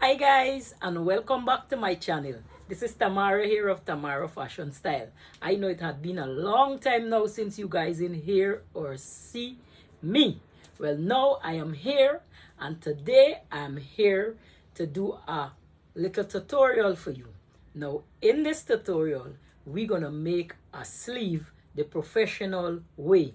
Hi guys, and welcome back to my channel. This is Tamara here of Tamara Fashion Style. I know it had been a long time now since you guys in here or see me. Well, now I am here, and today I'm here to do a little tutorial for you. Now in this tutorial we're gonna make a sleeve the professional way.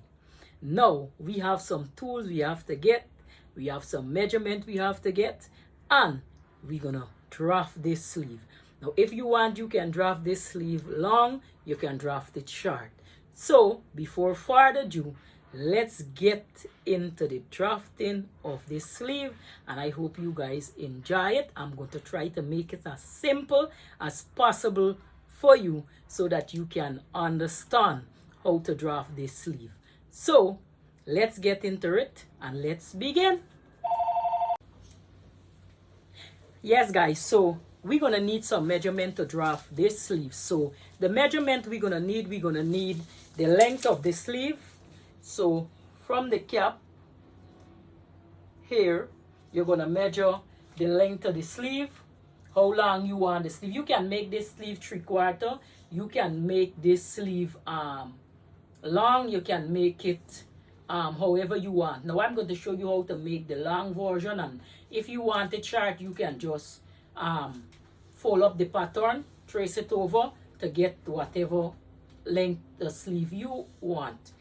Now we have some tools we have to get, we have some measurement we have to get, and we're gonna draft this sleeve. Now if you want, you can draft this sleeve long, you can draft it short. So before further ado, let's get into the drafting of this sleeve, and I hope you guys enjoy it. I'm going to try to make it as simple as possible for you so that you can understand how to draft this sleeve. So let's get into it and let's begin. Yes guys, so we're gonna need some measurement to draft this sleeve. So the measurement we're gonna need the length of the sleeve. So from the cap here, you're gonna measure the length of the sleeve, how long you want the sleeve. You can make this sleeve 3/4, you can make this sleeve long, you can make it however you want. Now I'm going to show you how to make the long version, and if you want it short, you can just fold up the pattern, trace it over to get whatever length the sleeve you want.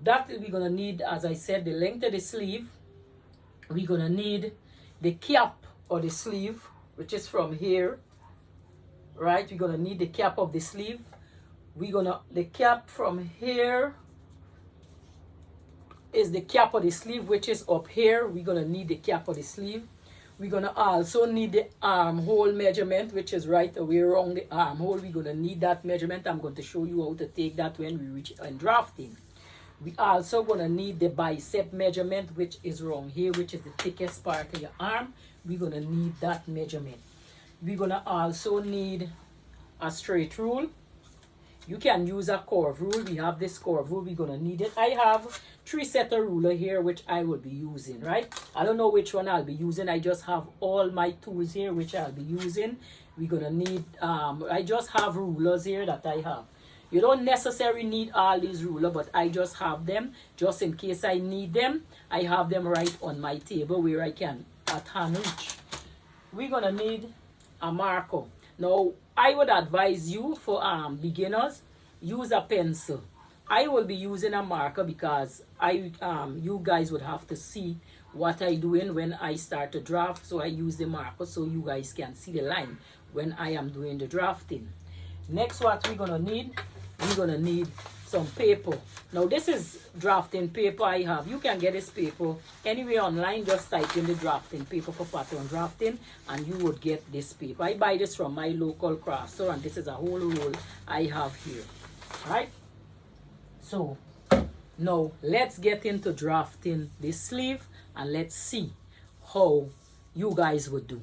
That we're going to need, as I said, the length of the sleeve. We're going to need the cap of the sleeve, which is from here, right? We're going to need the cap of the sleeve. The cap from here is the cap of the sleeve, which is up here. We're gonna need the cap of the sleeve. We're gonna also need the armhole measurement, which is right away around the armhole. We're gonna need that measurement. I'm going to show you how to take that when we reach and drafting. We also gonna need the bicep measurement, which is around here, which is the thickest part of your arm. We're gonna need that measurement. We're gonna also need a straight rule. You can use a curve rule. We have this curve rule. We're going to need it. I have 3 set of ruler here, which I will be using, right? I don't know which one I'll be using. I just have all my tools here, which I'll be using. We're going to need, I just have rulers here that I have. You don't necessarily need all these rulers, but I just have them just in case I need them. I have them right on my table where I can at hand reach. We're going to need a marker. Now, I would advise you for beginners, use a pencil. I will be using a marker because you guys would have to see what I'm doing when I start to draft. So I use the marker so you guys can see the line when I am doing the drafting. Next, what we're gonna need some paper. Now this is drafting paper I have. You can get this paper anywhere online. Just type in the drafting paper for pattern drafting and you would get this paper. I buy this from my local craft store, and this is a whole roll I have here. Right? So now let's get into drafting this sleeve and let's see how you guys would do.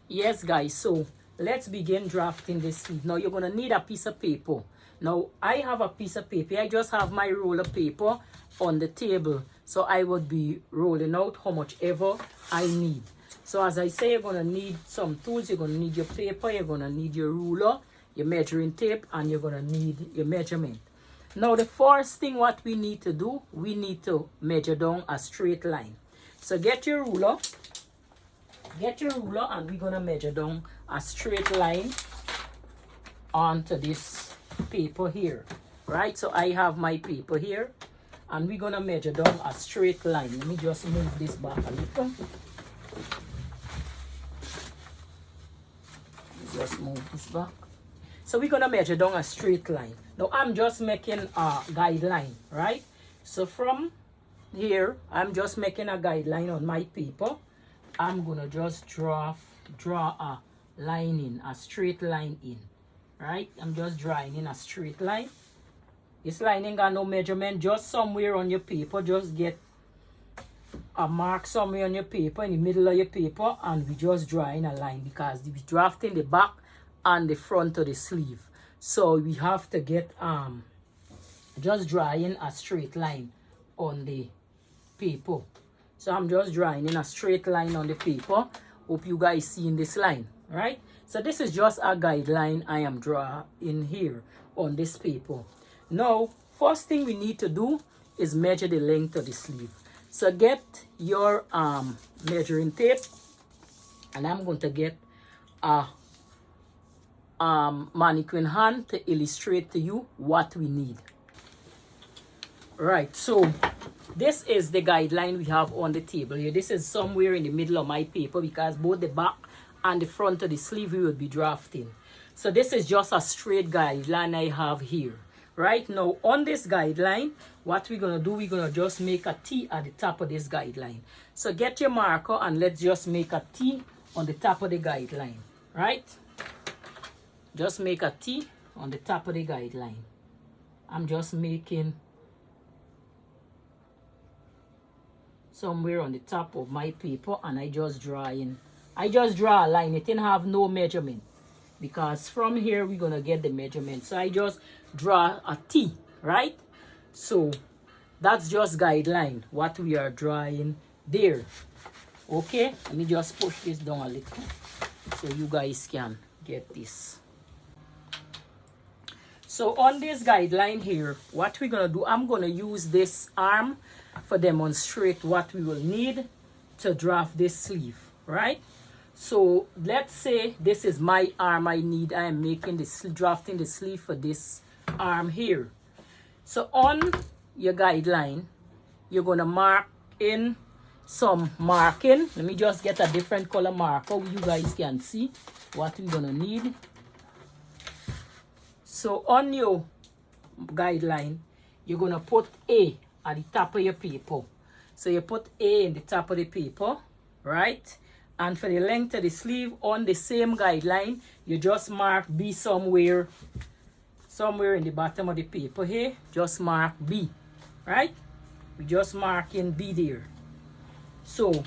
Yes guys, so let's begin drafting this sleeve. Now you're going to need a piece of paper. Now I have a piece of paper. I just have my roll of paper on the table. So I would be rolling out how much ever I need. So as I say, you're going to need some tools. You're going to need your paper. You're going to need your ruler, your measuring tape, and you're going to need your measurement. Now the first thing what we need to do, we need to measure down a straight line. So get your ruler. Get your ruler, and we're going to measure down a straight line onto this paper here, right? So I have my paper here, and we're going to measure down a straight line. Let me just move this back a little. Just move this back. So we're going to measure down a straight line. Now I'm just making a guideline, right? So from here, I'm just making a guideline on my paper. I'm going to just draw a line in, a straight line in, right? I'm just drawing in a straight line. This line ain't got no measurement, just somewhere on your paper. Just get a mark somewhere on your paper, in the middle of your paper, and we just drawing a line because we're drafting the back and the front of the sleeve. So we have to get just drawing a straight line on the paper. So I'm just drawing in a straight line on the paper. Hope you guys see in this line, right? So this is just a guideline I am drawing here on this paper. Now, first thing we need to do is measure the length of the sleeve. So get your measuring tape, and I'm going to get a mannequin hand to illustrate to you what we need. Right, so this is the guideline we have on the table here. This is somewhere in the middle of my paper because both the back and the front of the sleeve we will be drafting. So this is just a straight guideline I have here. Right now on this guideline, what we're going to do, we're going to just make a T at the top of this guideline. So get your marker and let's just make a T on the top of the guideline. Right? Just make a T on the top of the guideline. I'm just making somewhere on the top of my paper, and I just draw a line. It didn't have no measurement because from here we're gonna get the measurement. So I just draw a T, right? So that's just guideline what we are drawing there. Okay, let me just push this down a little so you guys can get this. So on this guideline here, what we're gonna do, I'm gonna use this arm for demonstrate what we will need to draft this sleeve, right? So let's say this is my arm I need. I am making this, drafting the sleeve for this arm here. So on your guideline, you're gonna mark in some marking. Let me just get a different color marker you guys can see what we're gonna need. So on your guideline, you're gonna put A at the top of your paper. So you put A in the top of the paper, right? And for the length of the sleeve on the same guideline, you just mark B somewhere in the bottom of the paper here. Just mark B, right? We just mark in B there. So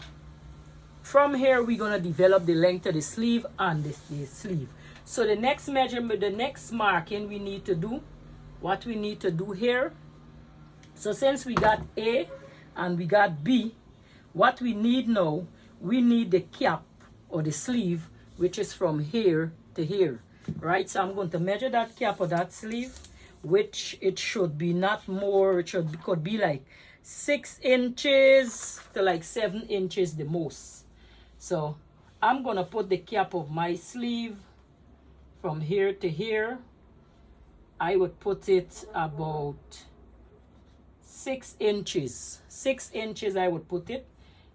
from here, we're gonna develop the length of the sleeve and the sleeve. So the next measurement, the next marking we need to do, what we need to do here. So since we got A and we got B, what we need now, we need the cap or the sleeve, which is from here to here, right? So I'm going to measure that cap or that sleeve, which it should be not more, could be like 6 inches to like 7 inches the most. So I'm going to put the cap of my sleeve from here to here. I would put it about 6 inches. 6 inches I would put it.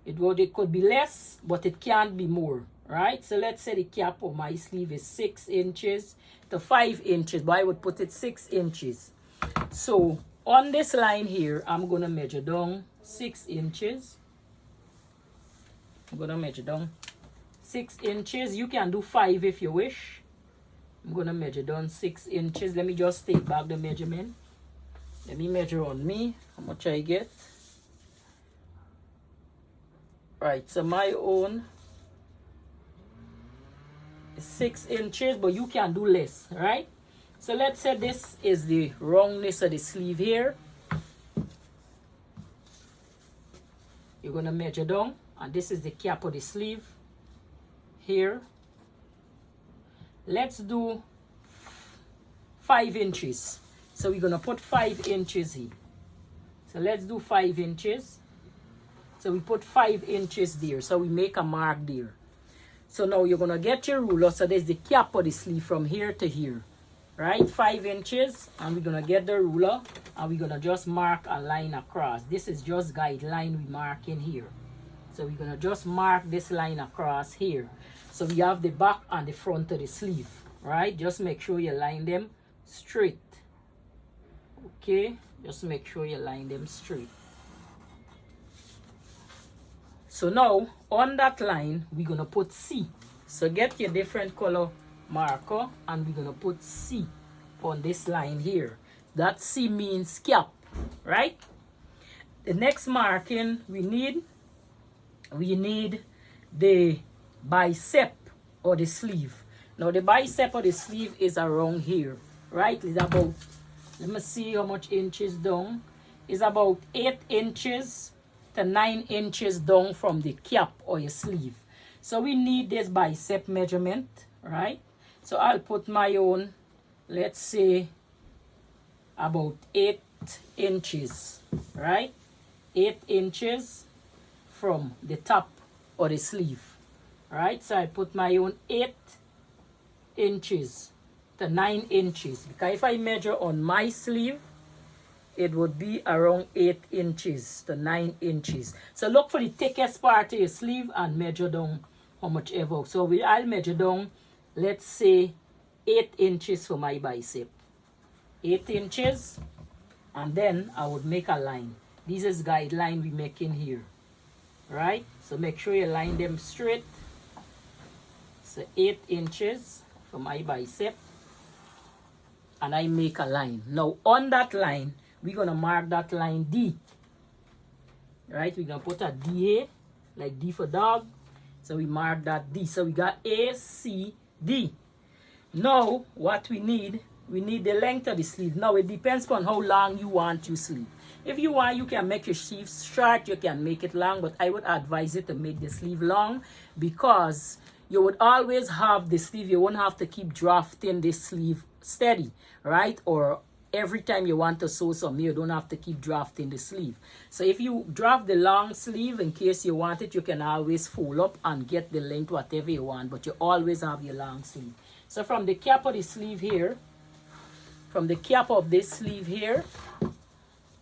It could be less, but it can't be more, right? So let's say the cap of my sleeve is 6 inches to 5 inches, but I would put it 6 inches. So on this line here, I'm gonna measure down 6 inches. I'm gonna measure down 6 inches. You can do 5 if you wish. I'm gonna measure down 6 inches. Let me just take back the measurement. Let me measure on me how much I get. Right, so my own is 6 inches, but you can do less, right? So let's say this is the roundness of the sleeve here. You're gonna measure down, and this is the cap of the sleeve here. Let's do 5 inches. So we're gonna put 5 inches here. So let's do 5 inches. So we put 5 inches there. So we make a mark there. So now you're gonna get your ruler. So there's the cap of the sleeve from here to here, right? 5 inches, and we're gonna get the ruler and we're gonna just mark a line across. This is just guideline we mark in here. So we're gonna just mark this line across here. So we have the back and the front of the sleeve, right? Just make sure you line them straight. Okay, just make sure you line them straight. So now on that line, we're gonna put C. So get your different color marker and we're gonna put C on this line here. That C means cap, right? The next marking we need the bicep or the sleeve. Now the bicep or the sleeve is around here, right? It's about, let me see how much inches down. It's about 8 inches to 9 inches down from the cap or your sleeve. So we need this bicep measurement, right? So I'll put my own, let's say, about 8 inches, right? 8 inches from the top or the sleeve, right? So I put my own 8 inches to 9 inches, because if I measure on my sleeve, it would be around 8 inches to 9 inches. So look for the thickest part of your sleeve and measure down how much ever. So I'll measure down, let's say, 8 inches for my bicep. 8 inches, and then I would make a line. This is guideline we making here, right? So make sure you line them straight. So 8 inches for my bicep, and I make a line. Now on that line, we're gonna mark that line D, right? We're gonna put a D here, like D for dog. So we mark that D. So we got A, C, D. Now what we need the length of the sleeve. Now it depends on how long you want your sleeve. If you want, you can make your sleeve short, you can make it long, but I would advise you to make the sleeve long, because you would always have the sleeve. You won't have to keep drafting this sleeve steady, right? Or every time you want to sew some, you don't have to keep drafting the sleeve. So if you draft the long sleeve, in case you want it, you can always fold up and get the length whatever you want, but you always have your long sleeve. So from the cap of the sleeve here, from the cap of this sleeve here,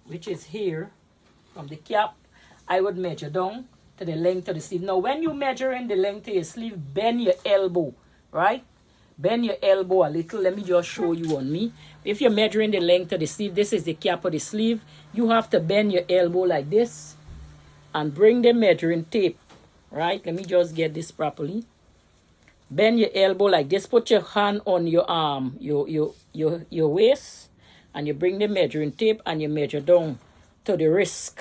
which is here, from the cap, I would measure down to the length of the sleeve. Now when you measure in the length of your sleeve, bend your elbow, right? Bend your elbow a little. Let me just show you on me. If you're measuring the length of the sleeve, this is the cap of the sleeve, you have to bend your elbow like this and bring the measuring tape, right? Let me just get this properly. Bend your elbow like this. Put your hand on your arm, your waist, and you bring the measuring tape and you measure down to the wrist,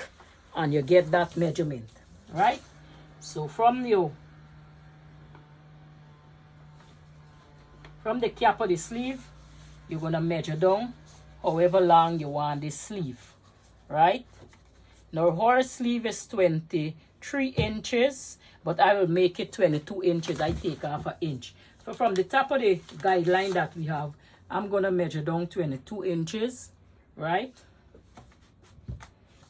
and you get that measurement, right? So from the cap of the sleeve, you're gonna measure down however long you want this sleeve, right? Now our sleeve is 23 inches, but I will make it 22 inches. I take off an inch. So from the top of the guideline that we have, I'm gonna measure down 22 inches, right?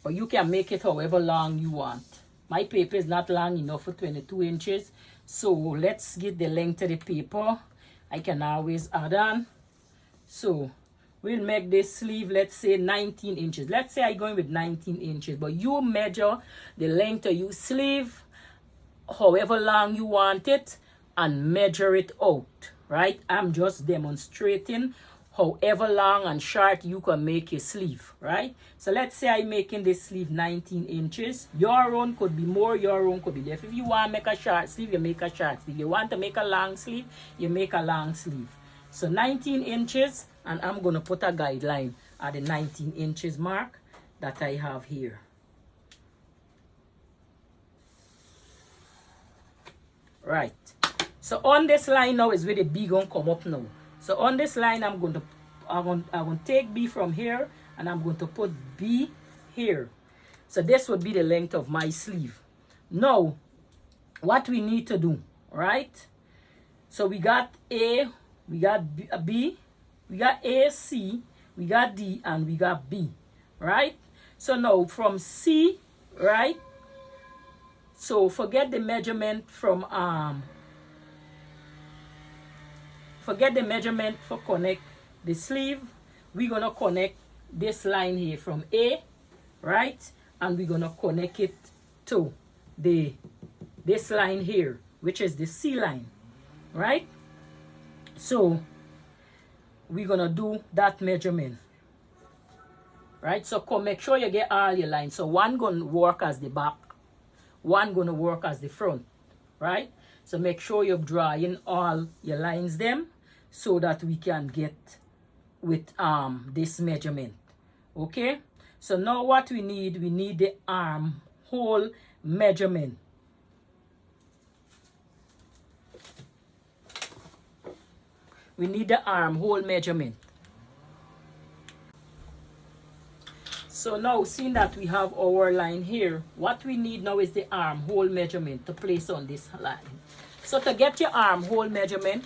But you can make it however long you want. My paper is not long enough for 22 inches. So let's get the length of the paper. I can always add on. So we'll make this sleeve, let's say 19 inches. Let's say I'm going with 19 inches, but you measure the length of your sleeve however long you want it and measure it out, right? I'm just demonstrating however long and short you can make your sleeve, right? So let's say I'm making this sleeve 19 inches. Your own could be more, your own could be less. If you want to make a short sleeve, you make a short sleeve. You want to make a long sleeve, you make a long sleeve. So 19 inches, and I'm going to put a guideline at the 19 inches mark that I have here. Right. So on this line now is where the B gonna come up now. So on this line, I'm going to take B from here, and I'm going to put B here. So this would be the length of my sleeve. Now, what we need to do, right? So we got A, we got B, we got A, C, we got D, and we got B, right? So now from C, right? So forget the measurement from forget the measurement for connect the sleeve. We're gonna connect this line here from A, right? And we're gonna connect it to this line here, which is the C line, right? So we're gonna do that measurement, right? So make sure you get all your lines. So one gonna work as the back, one gonna work as the front, right? So make sure you're drawing all your lines them so that we can get with this measurement. Okay, so now what we need the armhole measurement. We need the armhole measurement. So now, seeing that we have our line here, what we need now is the armhole measurement to place on this line. So to get your armhole measurement,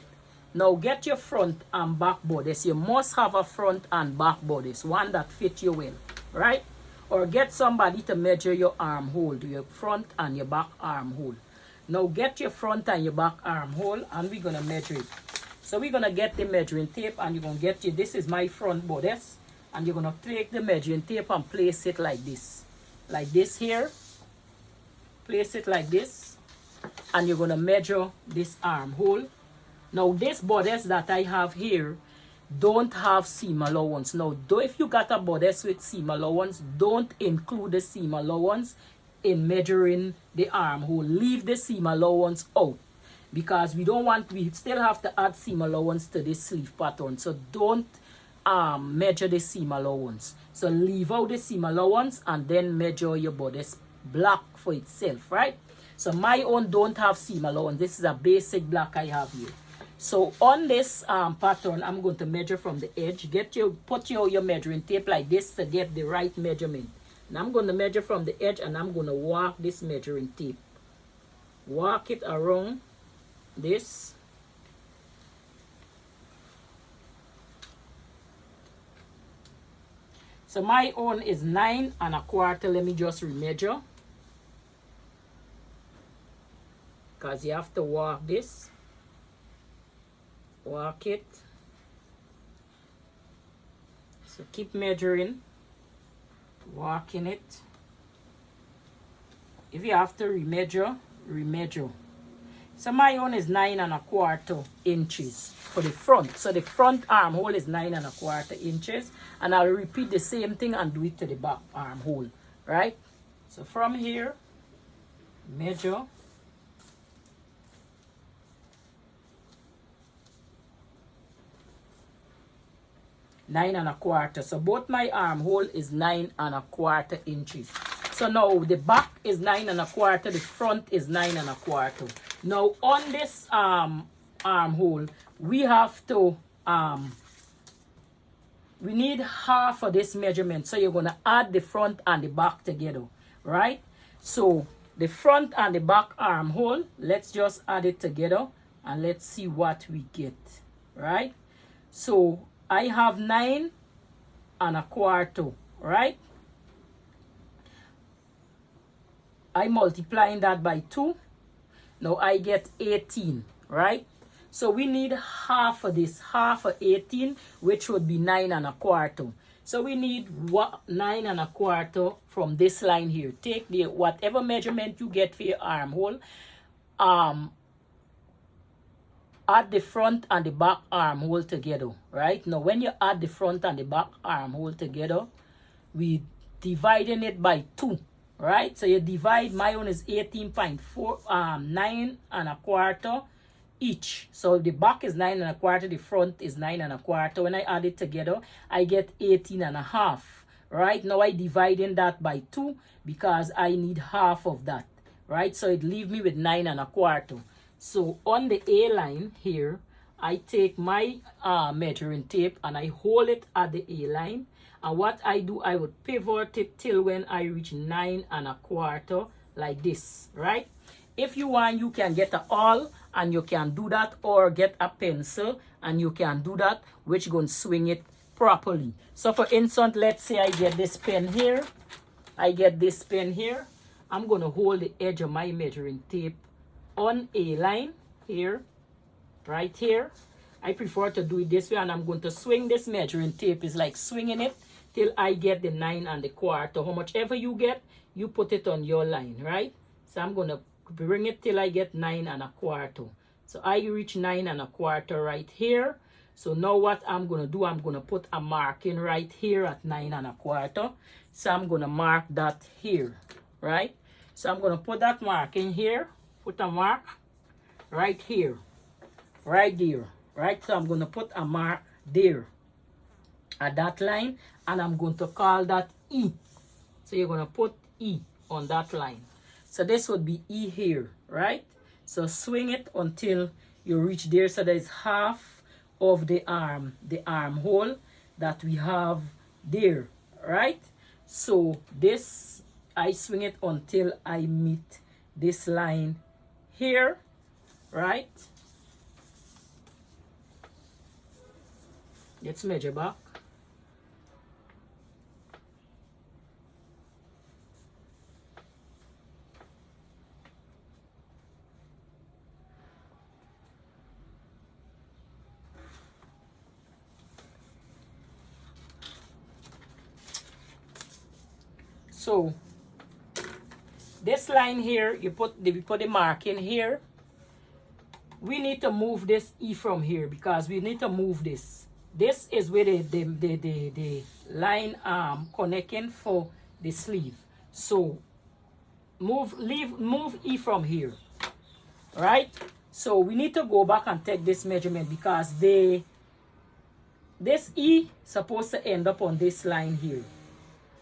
now get your front and back bodice. You must have a front and back bodice, one that fits you well, right? Or get somebody to measure your armhole, your front and your back armhole. Now get your front and your back armhole, and we're gonna measure it. So we're gonna get the measuring tape, and you're gonna get this is my front bodice, and you're gonna take the measuring tape and place it like this here. Place it like this, and you're gonna measure this armhole. Now this bodice that I have here don't have seam allowance. Now if you got a bodice with seam allowance, don't include the seam allowance in measuring the armhole. Leave the seam allowance out, because we still have to add seam allowance to this sleeve pattern. So don't measure the seam allowance. So leave out the seam allowance and then measure your bodice block for itself, right? So my own don't have seam allowance. This is a basic block I have here. So on this pattern, I'm going to measure from the edge. Put your measuring tape like this to get the right measurement. And I'm going to measure from the edge, and I'm going to walk this measuring tape. Walk it around this. So my own is 9 1/4. Let me just remeasure, because you have to walk this. Walk it. So keep measuring, walking it. If you have to remeasure. So my own is 9 1/4 inches for the front. So the front armhole is 9 1/4 inches, and I'll repeat the same thing and do it to the back armhole, right? So from here, measure. Nine 9 1/4. So both my armhole is 9 1/4 inches. So now the back is 9 1/4, the front is 9 1/4. Now on this armhole, we have to we need half of this measurement. So you're gonna add the front and the back together, right? So the front and the back armhole, let's just add it together and let's see what we get, right? So I have 9 1/4, right? I multiplying that by 2. Now I get 18, right? So we need half of this, half of 18, which would be 9 1/4. So we need 9 1/4 from this line here. Take the whatever measurement you get for your armhole, add the front and the back armhole together, right? Now when you add the front and the back armhole together, we dividing it by 2, right? So you divide, my own is 18.4, 9 1/4 each. So the back is 9 1/4, the front is 9 1/4. When I add it together, I get 18.5, right? Now I dividing that by 2 because I need half of that, right? So it leave me with 9 1/4. So on the A line here, I take my measuring tape and I hold it at the A line. And what I do, I would pivot it till when I reach 9 1/4 like this, right? If you want, you can get a awl and you can do that, or get a pencil and you can do that, which gonna swing it properly. So for instance, let's say I get this pen here. I get this pen here. I'm gonna hold the edge of my measuring tape on A line here, right here. I prefer to do it this way, and I'm going to swing this measuring tape. It's like swinging it till I get the 9 1/4. How much ever you get, you put it on your line, right? So I'm going to bring it till I get 9 1/4. So I reach 9 1/4 right here. So now what I'm going to do, I'm going to put a marking right here at 9 1/4. So I'm going to mark that here, right? So I'm going to put that marking here. Put a mark right here, right there, right? So I'm going to put a mark there at that line, and I'm going to call that E. So you're going to put E on that line. So this would be E here, right? So swing it until you reach there. So there's half of the armhole that we have there, right? So this, I swing it until I meet this line here, right? Let's measure back. So this line here, we put the mark in here. We need to move this E from here because we need to move this. This is where the line connecting for the sleeve. So move E from here, right? So we need to go back and take this measurement because this E supposed to end up on this line here.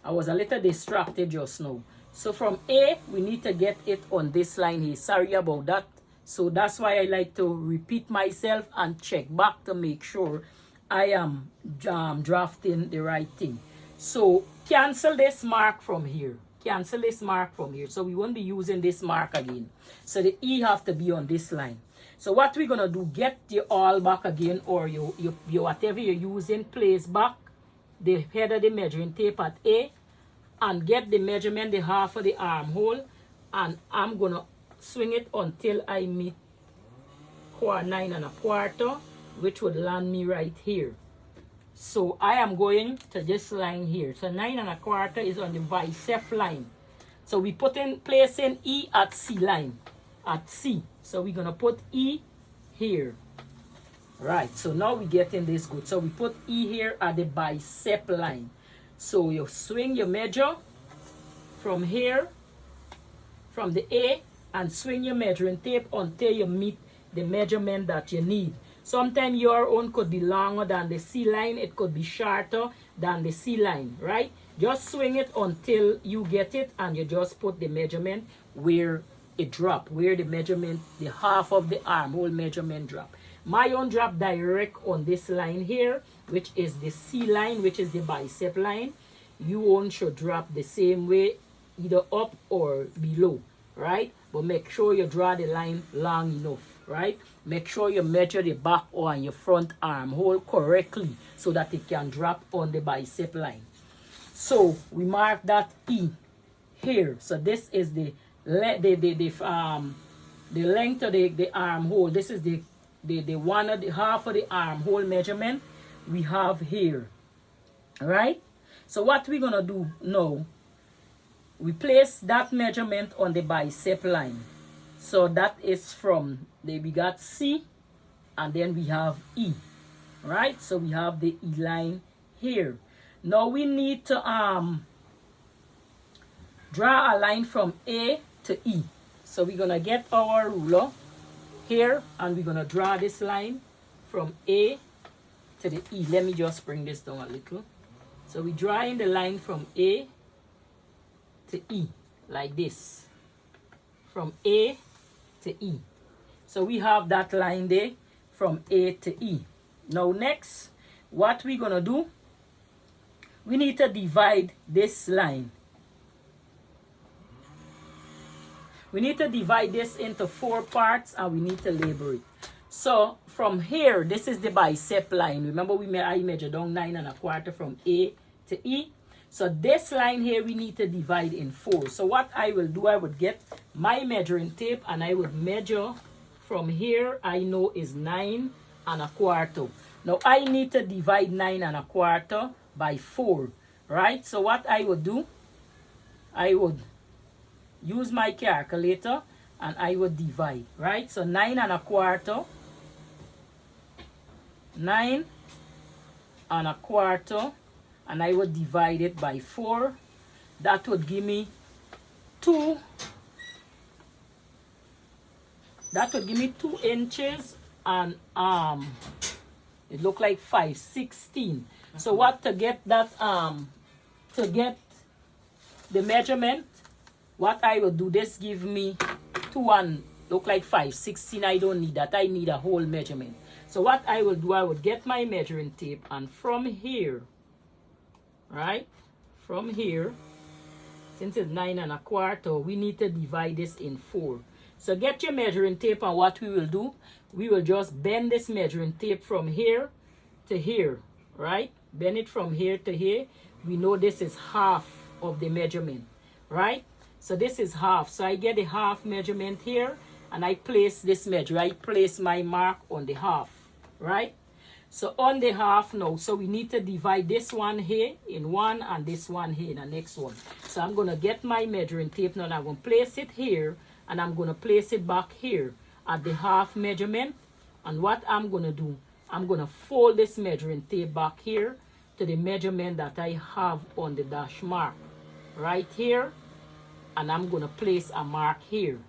I was a little distracted just now. So from A, we need to get it on this line here. Sorry about that. So that's why I like to repeat myself and check back to make sure I am drafting the right thing. So cancel this mark from here. Cancel this mark from here. So we won't be using this mark again. So the E have to be on this line. So what we're going to do, get your awl back again, or your whatever you're using, place back the head of the measuring tape at A, and get the measurement, the half of the armhole, and I'm going to swing it until I meet 9 1/4, which would land me right here. So I am going to this line here. So 9 1/4 is on the bicep line. So we placing E at C line, at C. So we're going to put E here. Right, so now we're getting this good. So we put E here at the bicep line. So you swing your measure from here, from the A, and swing your measuring tape until you meet the measurement that you need. Sometimes your own could be longer than the C line. It could be shorter than the C line, right? Just swing it until you get it, and you just put the measurement where it drop, where the measurement, the half of the armhole measurement drop. My own drop direct on this line here, which is the C line, which is the bicep line. You own should drop the same way, either up or below, right? But make sure you draw the line long enough, right? Make sure you measure the back or your front armhole correctly so that it can drop on the bicep line. So we mark that E here. So this is the length of the armhole. This is the half of the armhole measurement we have here. All right. So what we're gonna do now, we place that measurement on the bicep line. So that is from we got C, and then we have E. Right. So we have the E line here. Now we need to draw a line from A to E. So we're gonna get our ruler here, and we're gonna draw this line from A to the E. Let me just bring this down a little. So we're drawing the line from A to E like this, from A to E. So we have that line there from A to E. Now next, what we're gonna do, we need to divide this line. We need to divide this into 4 parts, and we need to label it. So from here, this is the bicep line. Remember I measured down 9 1/4 from A to E. So this line here we need to divide in 4. So what I will do, I would get my measuring tape and I would measure from here. I know is 9 1/4. Now I need to divide 9 1/4 by 4, right? So what I would do, I would use my calculator and I would divide, right? So 9 1/4, 9 1/4, and I would divide it by 4. That would give me 2. That would give me 2 inches, and it look like 5/16. So what, to get that to get the measurement, what I will do, this give me 2 and look like 5/16. I don't need that. I need a whole measurement. So what I will do, I would get my measuring tape, and from here, right, from here, since it's 9 1/4, we need to divide this in 4. So get your measuring tape, and what we will do, we will just bend this measuring tape from here to here, right? Bend it from here to here. We know this is half of the measurement, right? So this is half. So I get the half measurement here, and I place this measure. I place my mark on the half, right? So on the half now, so we need to divide this one here in one and this one here in the next one. So I'm going to get my measuring tape now, and I'm going to place it here, and I'm going to place it back here at the half measurement. And what I'm going to do, I'm going to fold this measuring tape back here to the measurement that I have on the dash mark right here, and I'm going to place a mark here.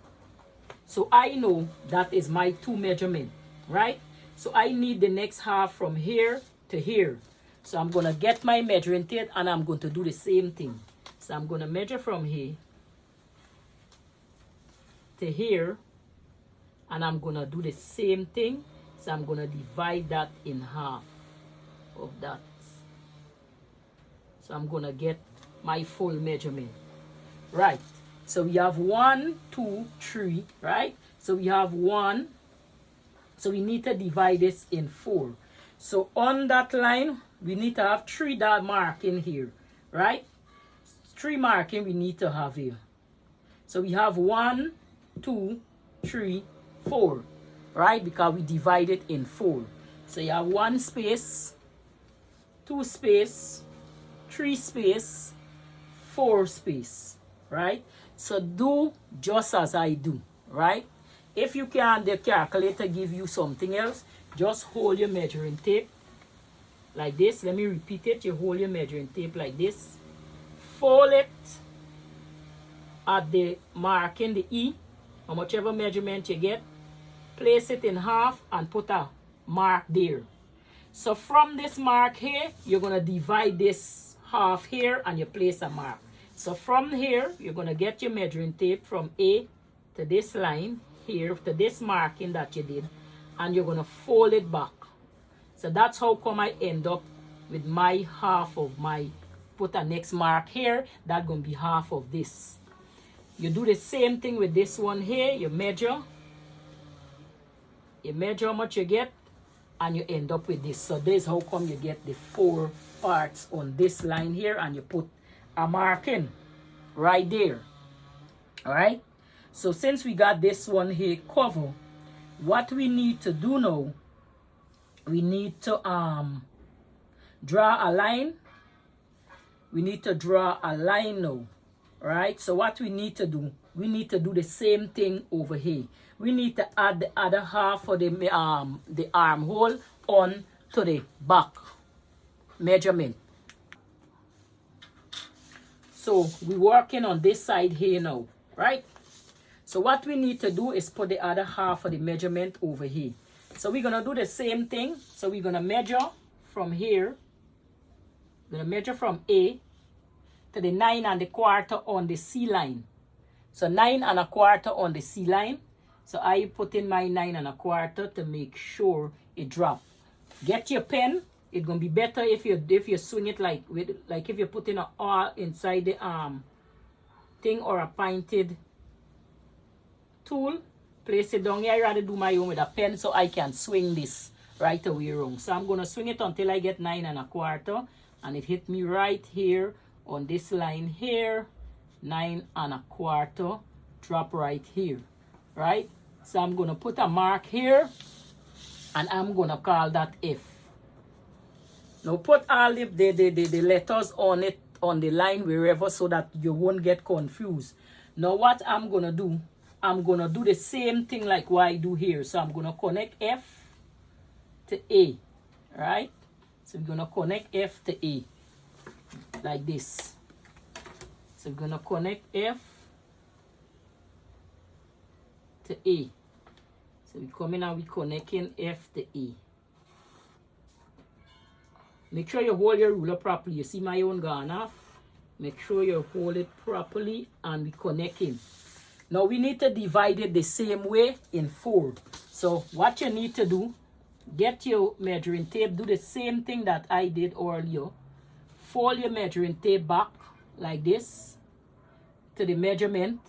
So I know that is my 2 measurement, right? So I need the next half from here to here. So I'm going to get my measuring tape, and I'm going to do the same thing. So I'm going to measure from here to here, and I'm going to do the same thing. So I'm going to divide that in half of that. So I'm going to get my full measurement, right? So we have 1, 2, 3, right? So we have 1. So we need to divide this in 4. So on that line, we need to have 3 dot marking here, right? 3 marking we need to have here. So we have 1, 2, 3, 4, right? Because we divide it in 4. So you have 1 space, 2 space, 3 space, 4 space, right? So do just as I do, right? If you can, the calculator give you something else, just hold your measuring tape like this. Let me repeat it. You hold your measuring tape like this. Fold it at the marking, the E, or whichever measurement you get. Place it in half and put a mark there. So from this mark here, you're going to divide this half here, and you place a mark. So from here, you're going to get your measuring tape from A to this line here, to this marking that you did, and you're going to fold it back. So that's how come I end up with my half of my, put a next mark here, that's going to be half of this. You do the same thing with this one here. You measure how much you get, and you end up with this. So this is how come you get the 4 parts on this line here, and you put a marking right there. All right, so since we got this one here covered, what we need to do now, we need to draw a line. We need to draw a line now, right? So what we need to do, we need to do the same thing over here. We need to add the other half of the armhole on to the back measurement. So we're working on this side here now, right? So what we need to do is put the other half of the measurement over here. So we're going to do the same thing. So we're going to measure from here. We're going to measure from A to the 9 1/4 on the C line. So 9 1/4 on the C line. So I put in my 9 1/4 to make sure it drop. Get your pen. It's gonna be better if you swing it like if you put in a R inside the thing, or a pointed tool. Place it down here. I rather do my own with a pen so I can swing this right away wrong. So I'm gonna swing it until I get 9 1/4, and it hit me right here on this line here. 9 1/4, drop right here, right? So I'm gonna put a mark here, and I'm gonna call that F. Now put all the letters on it, on the line wherever, so that you won't get confused. Now what I'm gonna do, I'm gonna do the same thing like what I do here. So I'm gonna connect F to A, right? So we're gonna connect F to A like this. So we're gonna connect F to A. So we come in and we connecting F to A. Make sure you hold your ruler properly. You see my own gone off. Make sure you hold it properly, and we connecting. Now we need to divide it the same way in 4. So what you need to do, get your measuring tape, do the same thing that I did earlier. Fold your measuring tape back like this to the measurement,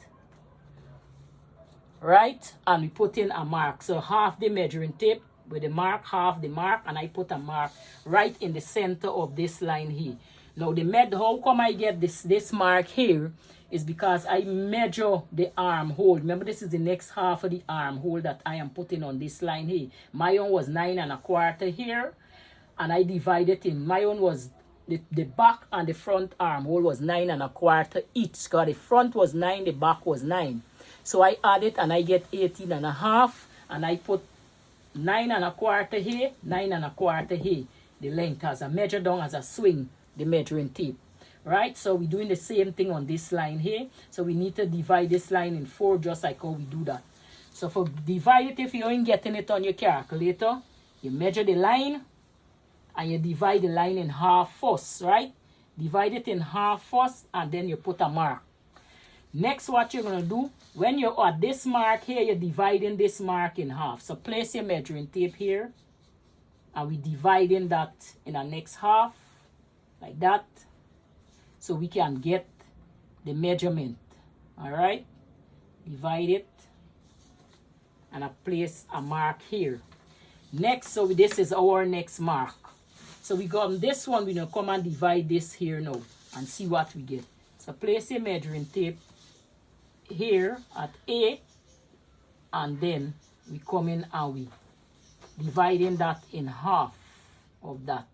right? And we put in a mark. So half the measuring tape with the mark, half the mark, and I put a mark right in the center of this line here. Now how come I get this mark here is because I measure the armhole. Remember, this is the next half of the armhole that I am putting on this line here. My own was 9 1/4 here, and I divided in. My own was the back and the front armhole was 9 1/4 each. Because the front was 9, the back was 9. So I add it and I get 18 1/2, and I put 9 1/4 here, 9 1/4 here. The length as a measure down as a swing the measuring tape. Right, so we're doing the same thing on this line here. So we need to divide this line in 4, just like how we do that. So for divide it, if you ain't getting it on your calculator, you measure the line and you divide the line in half first, right? Divide it in half first and then you put a mark. Next, what you're going to do, when you're at this mark here, you're dividing this mark in half. So place your measuring tape here and we dividing that in the next half, like that. So we can get the measurement. All right, divide it and I place a mark here. Next, so this is our next mark. So we got on this one, we're gonna come and divide this here now and see what we get. So place your measuring tape here at A, and then we come in and we dividing that in half of that.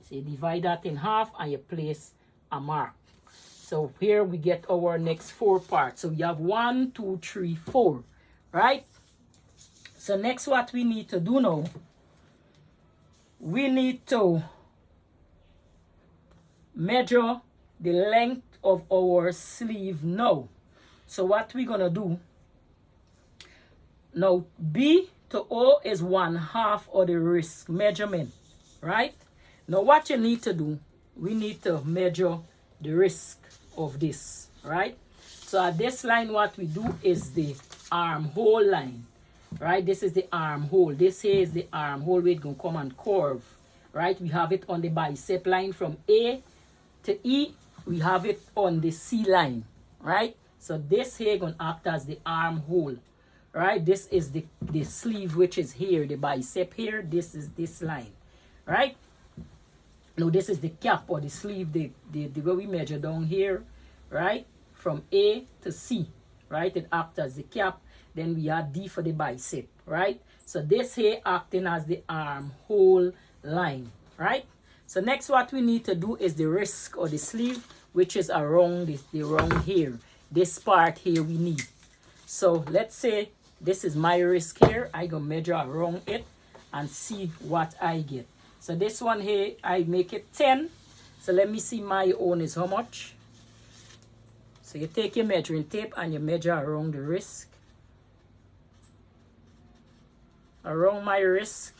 So you divide that in half and you place a mark. So here we get our next 4 parts. So we have 1, 2, 3, 4, right? So next, what we need to do now, we need to measure the length of our sleeve now. So what we're gonna do now, B to O is 1/2 of the wrist measurement, right? Now what you need to do, we need to measure the wrist of this, right? So at this line, what we do is the armhole line, right? This is the armhole. This here is the armhole where it's going to come and curve, right? We have it on the bicep line from A to E. We have it on the C line, right? So this here going to act as the armhole, right? This is the sleeve, which is here, the bicep here. This is this line, right? Now this is the cap or the sleeve, the way we measure down here, right? From A to C, right? It acts as the cap. Then we have D for the bicep, right? So this here acting as the armhole line, right? So next, what we need to do is the wrist or the sleeve, which is around the round here. This part here we need. So let's say this is my wrist here. I go measure around it and see what I get. So this one here, I make it 10. So let me see my own is how much. So you take your measuring tape and you measure around the wrist. Around my wrist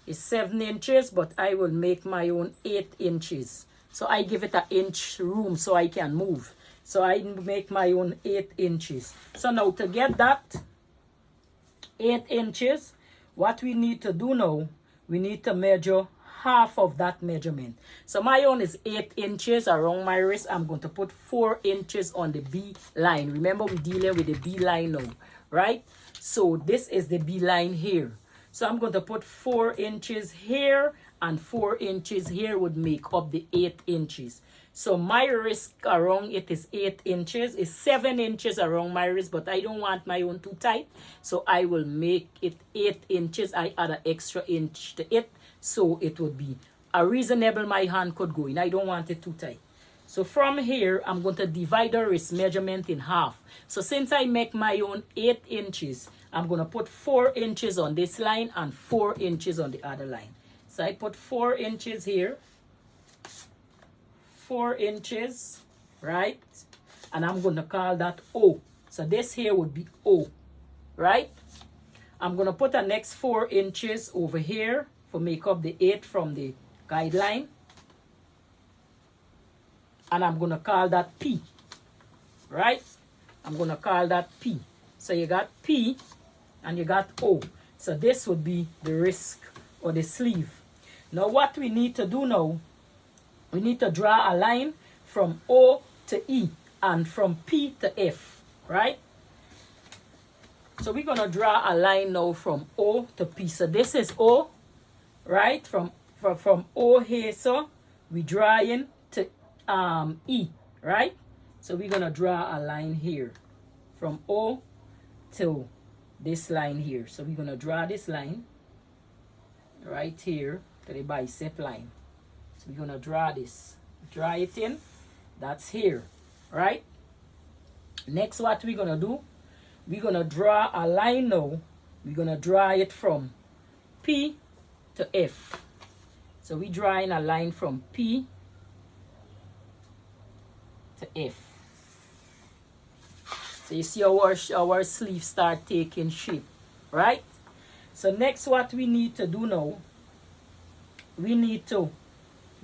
is 7 inches, but I will make my own 8 inches. So I give it an inch room so I can move. So I make my own 8 inches. So now to get that 8 inches, what we need to do now, we need to measure half of that measurement. So my own is 8 inches around my wrist. I'm going to put 4 inches on the B line. Remember, we're dealing with the B line now, right? So this is the B line here. So I'm going to put 4 inches here and 4 inches here would make up the 8 inches. So my wrist around it is 8 inches. It's 7 inches around my wrist, but I don't want my own too tight. So I will make it 8 inches. I add an extra inch to it. So it would be a reasonable my hand could go in. I don't want it too tight. So from here, I'm going to divide the wrist measurement in half. So since I make my own 8 inches, I'm going to put 4 inches on this line and 4 inches on the other line. So I put 4 inches here. 4 inches, right? And I'm going to call that O. So this here would be O, right? I'm going to put the next 4 inches over here for make up the 8 from the guideline. And I'm going to call that P, right? I'm going to call that P. So you got P and you got O. So this would be the wrist or the sleeve. Now what we need to do now, we need to draw a line from O to E, and from P to F, right? So we're going to draw a line now from O to P. So this is O, right? From O here, so we draw in to E, right? So we're going to draw a line here from O to this line here. So we're going to draw this line right here to the bicep line. So we're going to draw this. Draw it in. That's here, right? Next, what we're going to do, we're going to draw a line now. We're going to draw it from P to F. So we're drawing a line from P to F. So you see our sleeve start taking shape, right? So next, what we need to do now, we need to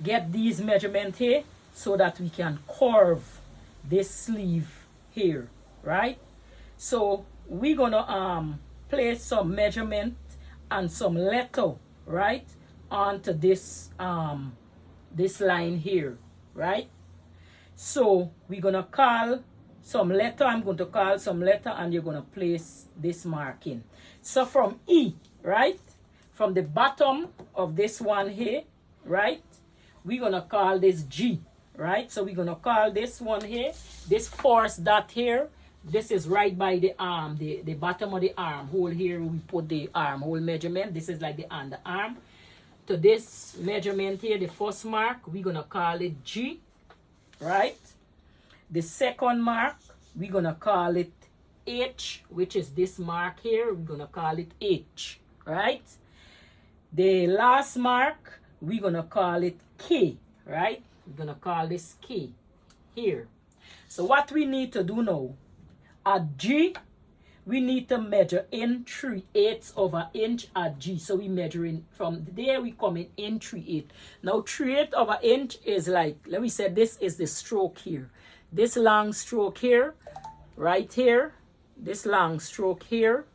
get these measurements here so that we can curve this sleeve here, right? So we're gonna place some measurement and some letter, right, onto this this line here, right? So we're gonna call some letter. I'm going to call some letter, and you're gonna place this marking. So from E, right, from the bottom of this one here, right, we're gonna call this G, right? So we're gonna call this one here, this first dot here. This is right by the arm, the bottom of the armhole here. We put the armhole measurement. This is like the underarm. To this measurement here, the first mark, we're gonna call it G, right? The second mark, we're gonna call it H, which is this mark here. We're gonna call it H, right? The last mark, we're gonna call it K, right? We're gonna call this K here. So what we need to do now, at G, we need to measure in 3/8 of an inch at G. So we measuring from there, we come in 3/8. Now 3/8 of an inch is like, let me say this is the stroke here. This long stroke here, right here, this long stroke here,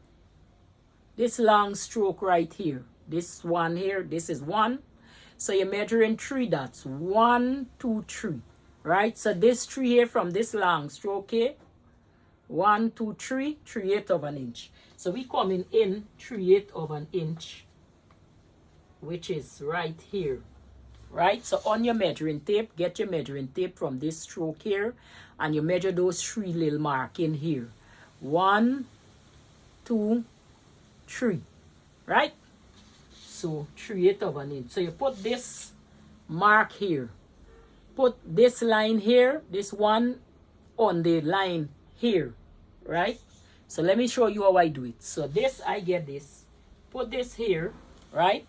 this long stroke right here, this one here, this is 1. So you're measuring 3 dots, 1, 2, 3, right? So this 3 here from this long stroke here, 1, 2, 3, 3/8 of an inch. So we coming in 3/8 of an inch, which is right here, right? So on your measuring tape, get your measuring tape from this stroke here, and you measure those 3 little mark in here. 1, 2, 3, right? So 3/8 of an inch. So you put this mark here, put this line here, this one on the line here, right? So let me show you how I do it. So this, I get this, put this here, right?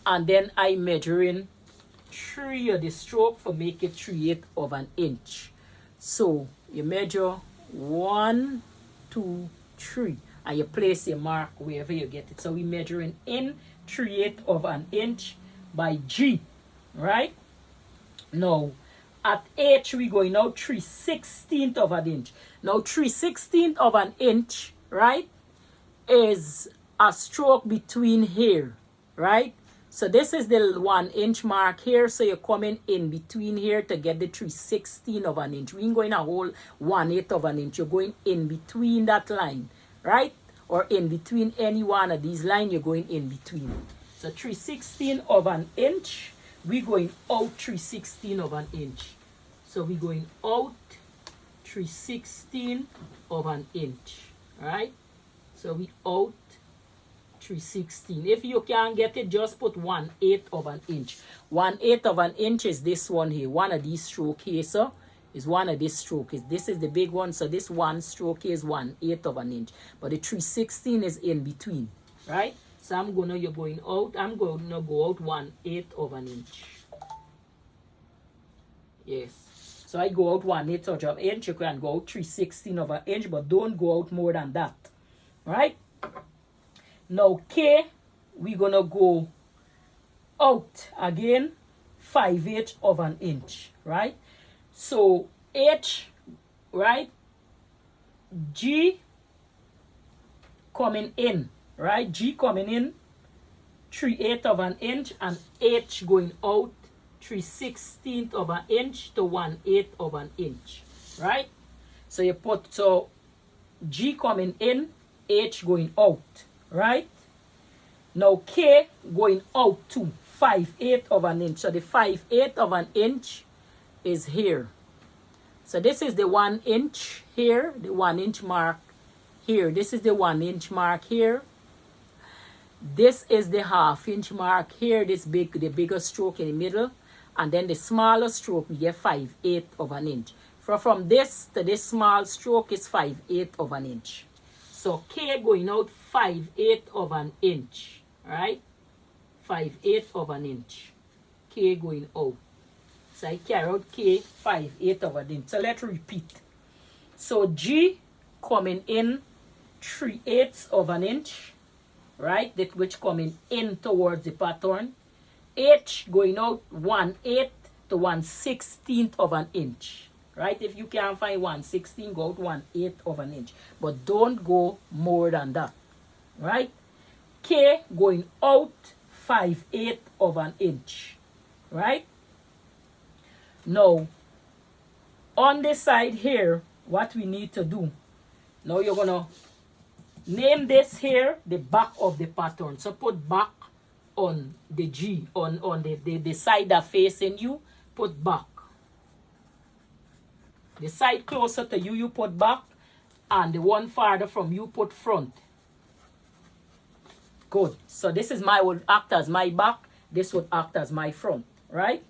And then I measure in 3 of the stroke for make it 3/8 of an inch. So you measure 1, 2, 3, and you place your mark wherever you get it. So we measuring in 3/8 of an inch by G, right? Now at H, we going now 3/16 of an inch. Now 3/16 of an inch, right, is a stroke between here, right? So this is the 1 inch mark here. So you're coming in between here to get the 3/16 of an inch. We ain't going a whole 1/8 of an inch. You're going in between that line, right? Or in between any one of these lines, you're going in between. So 3/16 of an inch, we're going out 3/16 of an inch. So we're going out 3/16 of an inch, right? So we out 3/16. If you can't get it, just put 1/8 of an inch. 1/8 of an inch is this one here. One of these stroke here, so is one of this stroke. This is the big one, so this one stroke here is 1/8 of an inch. But the 3/16 is in between, right? So you're going out, I'm going to go out 1/8 of an inch. Yes. So I go out 1/8 of an inch. You can go out 3/16 of an inch, but don't go out more than that, right? Now K, we're gonna go out again 5/8 of an inch, right? So H, right? G coming in, right? G coming in 3/8 of an inch, and H going out 3/16 of an inch to 1/8 of an inch, right? So you put, so G coming in, H going out, right? Now K going out to 5/8 of an inch. So the 5/8 of an inch is here. So this is the 1 inch here, the 1 inch mark here. This is the 1 inch mark here. This is the 1/2 inch mark here, the bigger stroke in the middle. And then the smaller stroke, we get 5/8 of an inch. From this to this small stroke is 5/8 of an inch. So K going out 5/8 of an inch, right? 5/8 of an inch. K going out. So I carry out K 5/8 of an inch. So let's repeat. So G coming in 3/8 of an inch, right? That which coming in towards the pattern. H going out 1/8 to 1/16 of an inch, right? If you can't find 1/16, go out 1/8 of an inch, but don't go more than that, right? K going out 5/8 of an inch, right? Now, on this side here, what we need to do, now you're gonna name this here the back of the pattern. So put back on the G, on the side that facing you, put back. The side closer to you, you put back, and the one farther from you, put front. Good. So this is would act as my back, this would act as my front, right?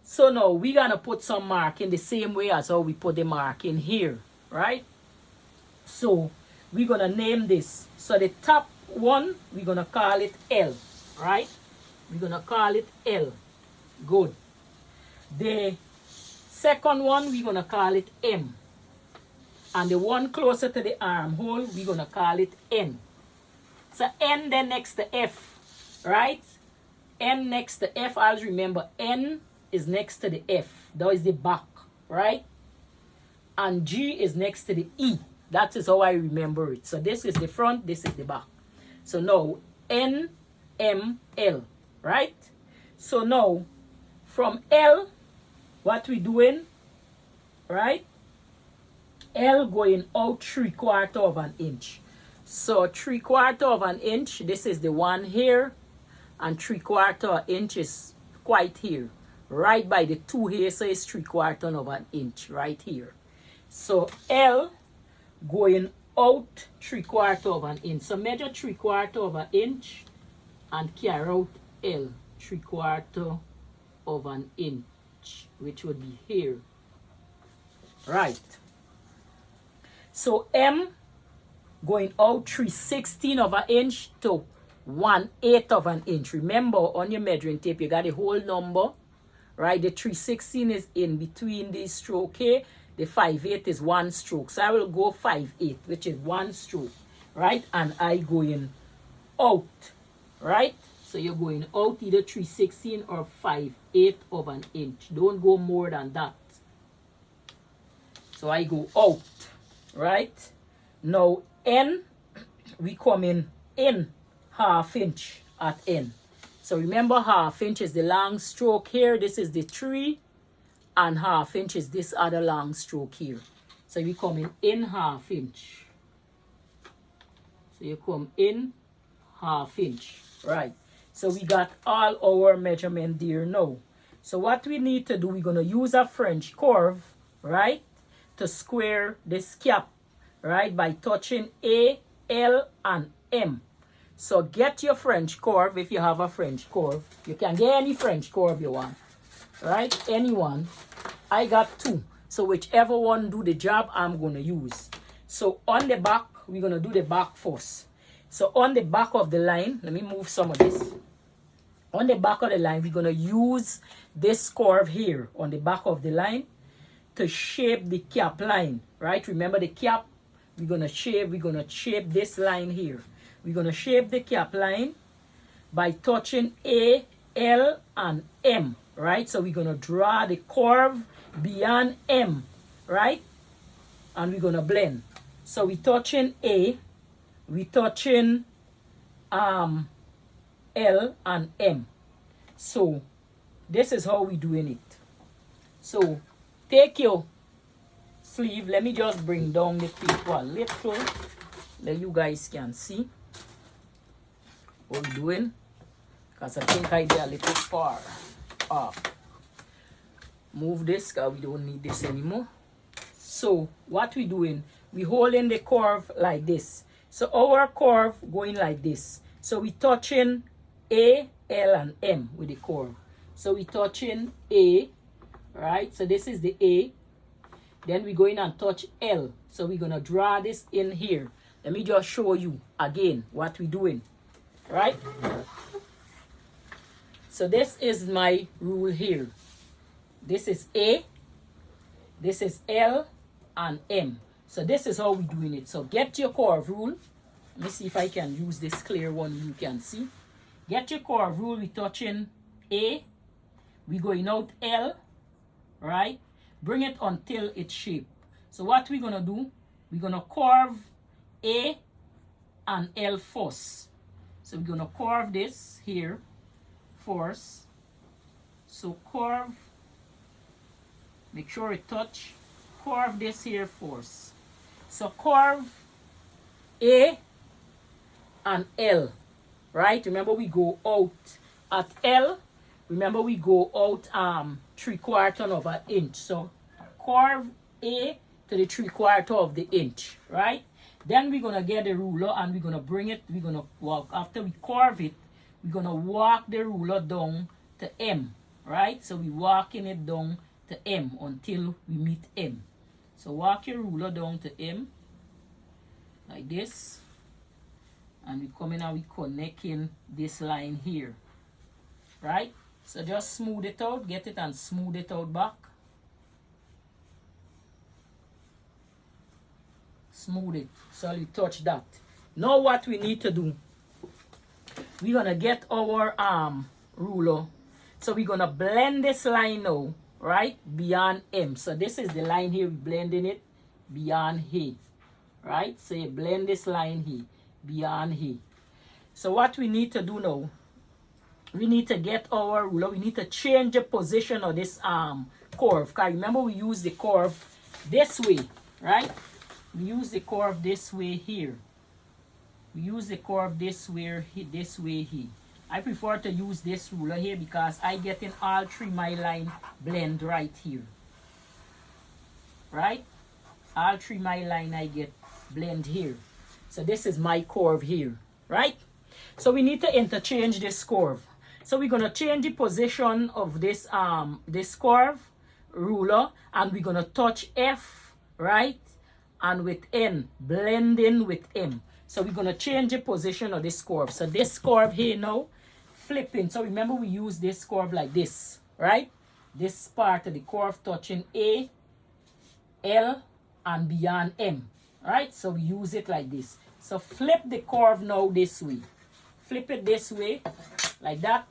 So now we're gonna put some marking the same way as how we put the marking here, right? So we're gonna name this. So the top one, we're gonna call it L, right? We're gonna call it L. Good. The second one, we're gonna call it M. And the one closer to the armhole, we're gonna call it N. So N then next to F, right? N next to F, always remember N is next to the F. That is the back, right? And G is next to the E. That is how I remember it. So this is the front, this is the back. So now N, M, L, right? So now from L, what we doing, right? L going out 3/4 of an inch. So 3/4 of an inch, this is the one here, and 3/4 inch is quite here, right by the 2 here, so it's 3/4 of an inch right here. So L going out 3/4 of an inch. So measure 3/4 of an inch and carry out L 3/4 of an inch, which would be here, right? So M going out 3/16 of an inch to 1/8 of an inch. Remember, on your measuring tape, you got a whole number, right? The 3/16 is in between the stroke here. The 5/8 is one stroke. So I will go 5/8, which is one stroke, right? And I going out, right? So you're going out either 3/16 or 5/8 of an inch. Don't go more than that. So I go out, right? Now N, we come in 1/2 inch at N. So remember, 1/2 inch is the long stroke here. This is the 3, and 1/2 inch is this other long stroke here. So we come in 1/2 inch. So you come in 1/2 inch, right? So we got all our measurement there now. So what we need to do, we're gonna use a French curve, right, to square this cap, right, by touching A, L, and M. So get your French curve if you have a French curve. You can get any French curve you want, right? Anyone. I got 2. So whichever one do the job, I'm going to use. So on the back, we're going to do the back first. So on the back of the line, let me move some of this. On the back of the line, we're going to use this curve here on the back of the line to shape the cap line, right? Remember the cap, we're going to shape this line here. We're going to shape the cap line by touching A, L, and M, right? So we're going to draw the curve beyond M, right? And we're going to blend. So we're touching A, we're touching L and M. So This is how we doing it. So take your sleeve. Let me just bring down the paper a little, that you guys can see what we're doing, because I think I did a little far off. Move this, because we don't need this anymore. So what we doing, we holding the curve like this. So our curve going like this. So we touching A, L, and M with the curve. So we touching A, right? So this is the A. Then we go in and touch L. So we're gonna draw this in here. Let me just show you again what we're doing, right? So this is my rule here. This is A, this is L, and M. So this is how we're doing it. So get your curve rule. Let me see if I can use this clear one you can see. Get your curve rule. We're touching A. We're going out L, right? Bring it until it's shaped. So what we're going to do, we're going to curve A and L first. So we're going to curve this here first. So curve, make sure it touch. Curve this here first. So curve A and L, right? Remember we go out at L. Remember we go out 3/4 of an inch. So curve A to the 3/4 of the inch, right? Then we're gonna get the ruler and we're gonna bring it. We're gonna walk, after we curve it, we're gonna walk the ruler down to M, right? So we walking it down to M until we meet M. So walk your ruler down to M like this, and we come in and we connecting this line here, right? So just smooth it out, get it and smooth it out back. Smooth it so you touch that. Now what we need to do, we're gonna get our ruler. So we're gonna blend this line now, right, beyond M. So this is the line here, we're blending it beyond here, right? So you blend this line here beyond here. So what we need to do now, we need to get our ruler. We need to change the position of this curve. Because remember we use the curve this way, right? We use the curve this way here. We use the curve this way here. I prefer to use this ruler here because I get in all 3 my line blend right here. Right? All 3 my line I get blend here. So this is my curve here. Right? So we need to interchange this curve. So we're gonna change the position of this this curve ruler, and we're gonna touch F, right? And with N, blending with M. So we're gonna change the position of this curve. So this curve here now, flipping. So remember we use this curve like this, right? This part of the curve touching A, L, and beyond M, right? So we use it like this. So flip the curve now this way. Flip it this way, like that.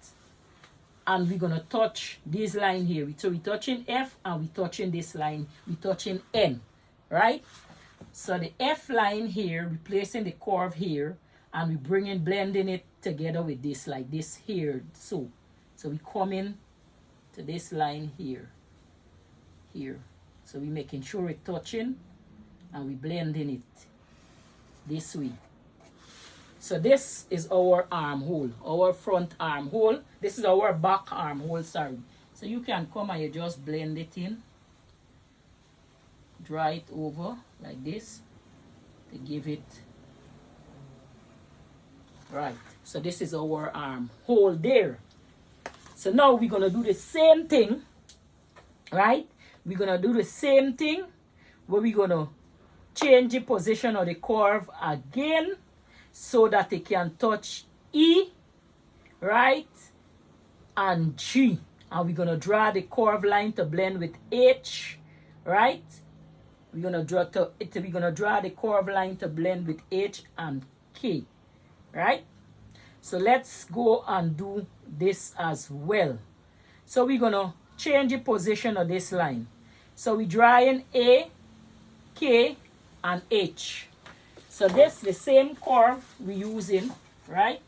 And we're gonna touch this line here. So we're touching F and we're touching this line. We're touching N, right? So the F line here, replacing the curve here, and we're blending it together with this, like this here. So we come in to this line here. So we're making sure it's touching, and we're blending it this way. So this is our armhole, our front armhole. This is our back armhole, sorry. So you can come and you just blend it in. Draw it over like this to give it right. So this is our armhole there. So now we're gonna do the same thing, right? We're gonna do the same thing where we're gonna change the position of the curve again so that it can touch E, right, and G. And we're gonna draw the curve line to blend with H, right? We're gonna draw the curve line to blend with H and K, right? So let's go and do this as well. So we're gonna change the position of this line. So we draw in A, K, and H. So this the same curve we're using, right?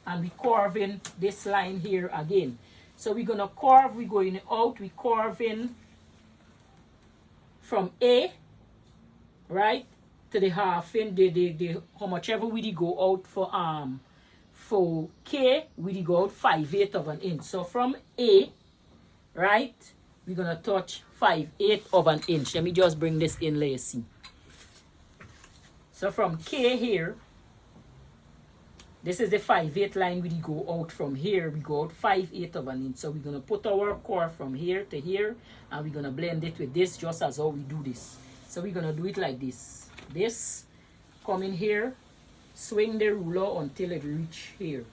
And we curving this line here again. So we're gonna curve, we're going out, we curve in from A, right, to the half in, the how much ever we go out for K, we go out 5/8 of an inch. So from A, right, we're gonna touch 5/8 of an inch. Let me just bring this in, let's see. So from K here, this is the 5/8 line. We go out from here, we go out 5/8 of an inch. So we're gonna put our curve from here to here, and we're gonna blend it with this, just as how we do this. So we're gonna do it like this. This, come in here, swing the ruler until it reach here.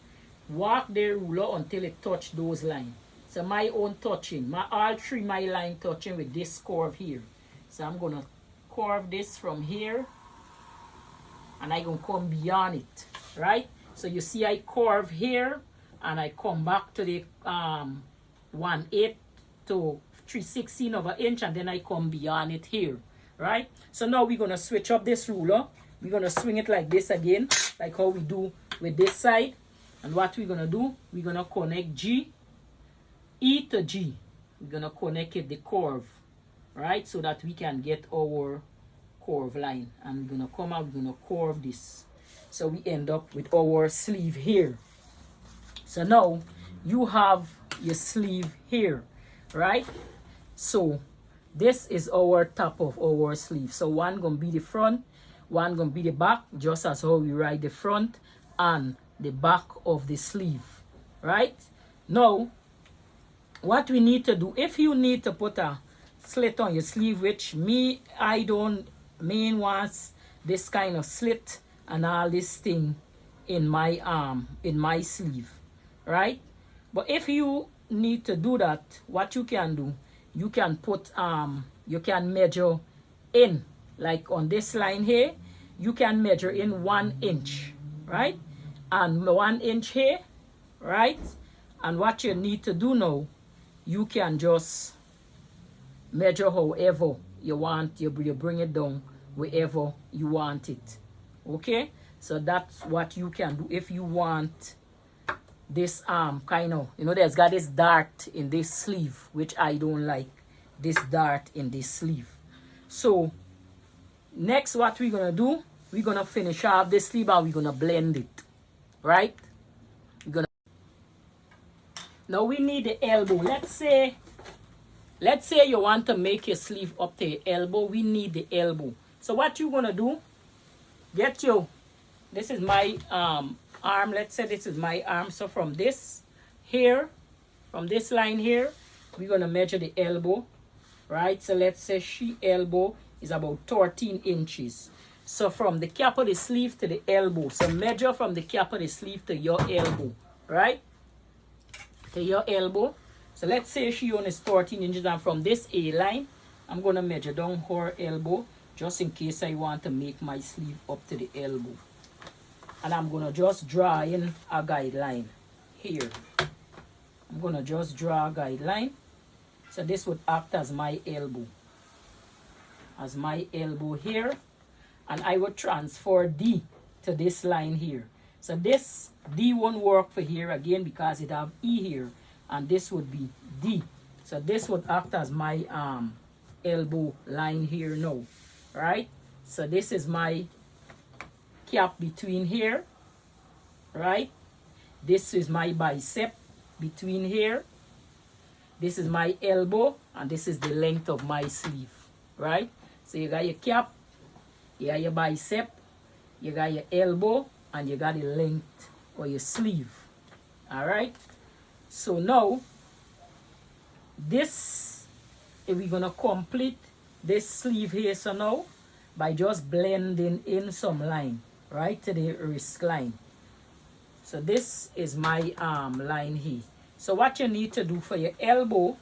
Walk the ruler until it touch those lines. So my own touching, all three my line touching with this curve here. So I'm gonna curve this from here, and I gonna come beyond it, right? So you see I curve here, and I come back to the 1/8 to 3/16 of an inch, and then I come beyond it here, right? So now we're gonna switch up this ruler. We're gonna swing it like this again, like how we do with this side. And what we're gonna do, we're gonna connect G, E to G. We're gonna connect it the curve, right? So that we can get our curve line. And we're gonna come out, we're gonna curve this. So we end up with our sleeve here. So now you have your sleeve here, right? So this is our top of our sleeve. So one gonna be the front, one gonna be the back, just as how we write the front and the back of the sleeve, right? Now what we need to do, if you need to put a slit on your sleeve, which I don't wants this kind of slit and all this thing in my sleeve, right? But if you need to do that, what you can do, you can put you can measure in, like on this line here, you can measure in 1 inch, right? And 1 inch here, right? And what you need to do now, you can just measure however you want. You bring it down wherever you want it. Okay? So that's what you can do if you want this kind of, there's got this dart in this sleeve, which I don't like, this dart in this sleeve. So next what we're gonna do, we're gonna finish off this sleeve and we're gonna blend it, right? Now we need the elbow. Let's say you want to make your sleeve up to your elbow. We need the elbow. So what you're gonna do, this is my arm. Let's say this is my arm. So from this line here, we're gonna measure the elbow, right? So let's say she elbow is about 13 inches. So from the cap of the sleeve to the elbow, so measure from the cap of the sleeve to your elbow, right? To your elbow. So let's say she only is 13 inches, and from this A line, I'm gonna measure down her elbow, just in case I want to make my sleeve up to the elbow. And I'm gonna just draw in a guideline here. I'm gonna just draw a guideline. So this would act as my elbow. As my elbow here. And I would transfer D to this line here. So this D won't work for here again because it have E here. And this would be D. So this would act as my elbow line here now. Right? So this is my cap between here. Right? This is my bicep between here. This is my elbow. And this is the length of my sleeve. Right? So you got your cap. You got your bicep, you got your elbow, and you got the length of your sleeve. Alright? So now, we're going to complete this sleeve here, so now, by just blending in some line, right, to the wrist line. So this is my line here. So what you need to do for your elbow,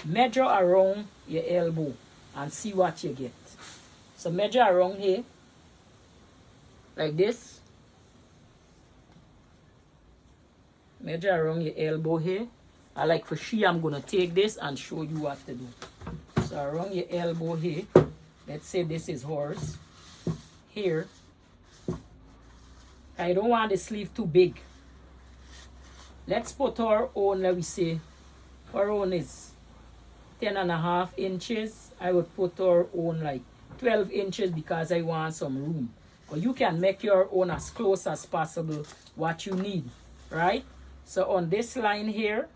measure around your elbow and see what you get. So measure around here, like this. Measure around your elbow here. I like for she, I'm going to take this and show you what to do. So around your elbow here, let's say this is hers. Here, I don't want the sleeve too big. Let's put our own, let me say, Our own is 10.5 inches. I would put our own like 12 inches because I want some room. But you can make your own as close as possible what you need, right? So on this line here,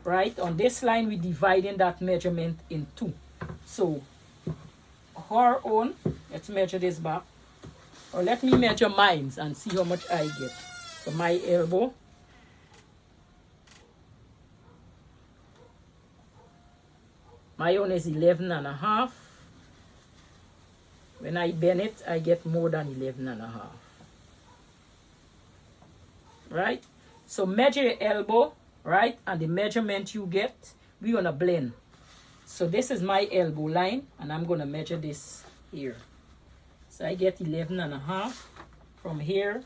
right, on this line we're dividing that measurement in two. So our own, let's measure this back, or let me measure mine and see how much I get. So my elbow, my own is 11.5. When I bend it, I get more than 11.5. Right? So measure your elbow, right? And the measurement you get, we're gonna blend. So this is my elbow line, and I'm gonna measure this here. So I get 11.5 from here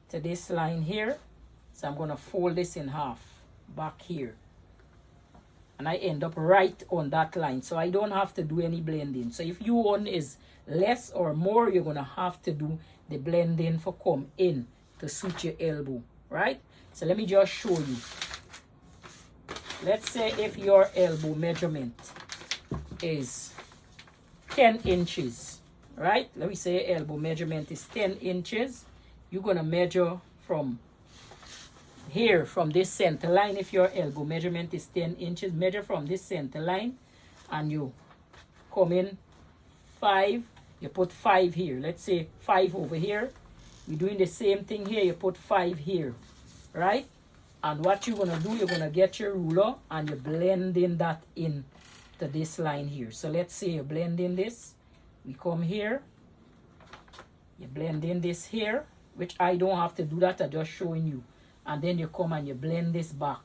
to this line here. So I'm gonna fold this in half back here. And I end up right on that line. So I don't have to do any blending. So if your one is less or more, you're gonna have to do the blending for come in to suit your elbow, right? So let me just show you. Let's say if your elbow measurement is 10 inches, right? Let me say elbow measurement is 10 inches. You're gonna measure from here, from this center line. If your elbow measurement is 10 inches, measure from this center line, and you come in 5, you put 5 here. Let's say 5 over here. We're doing the same thing here. You put 5 here, right? And what you're gonna do, you're gonna get your ruler and you're blending that in to this line here. So let's say you're blending this. We come here, you blend in this here, which I don't have to do that, I'm just showing you. And then you come and you blend this back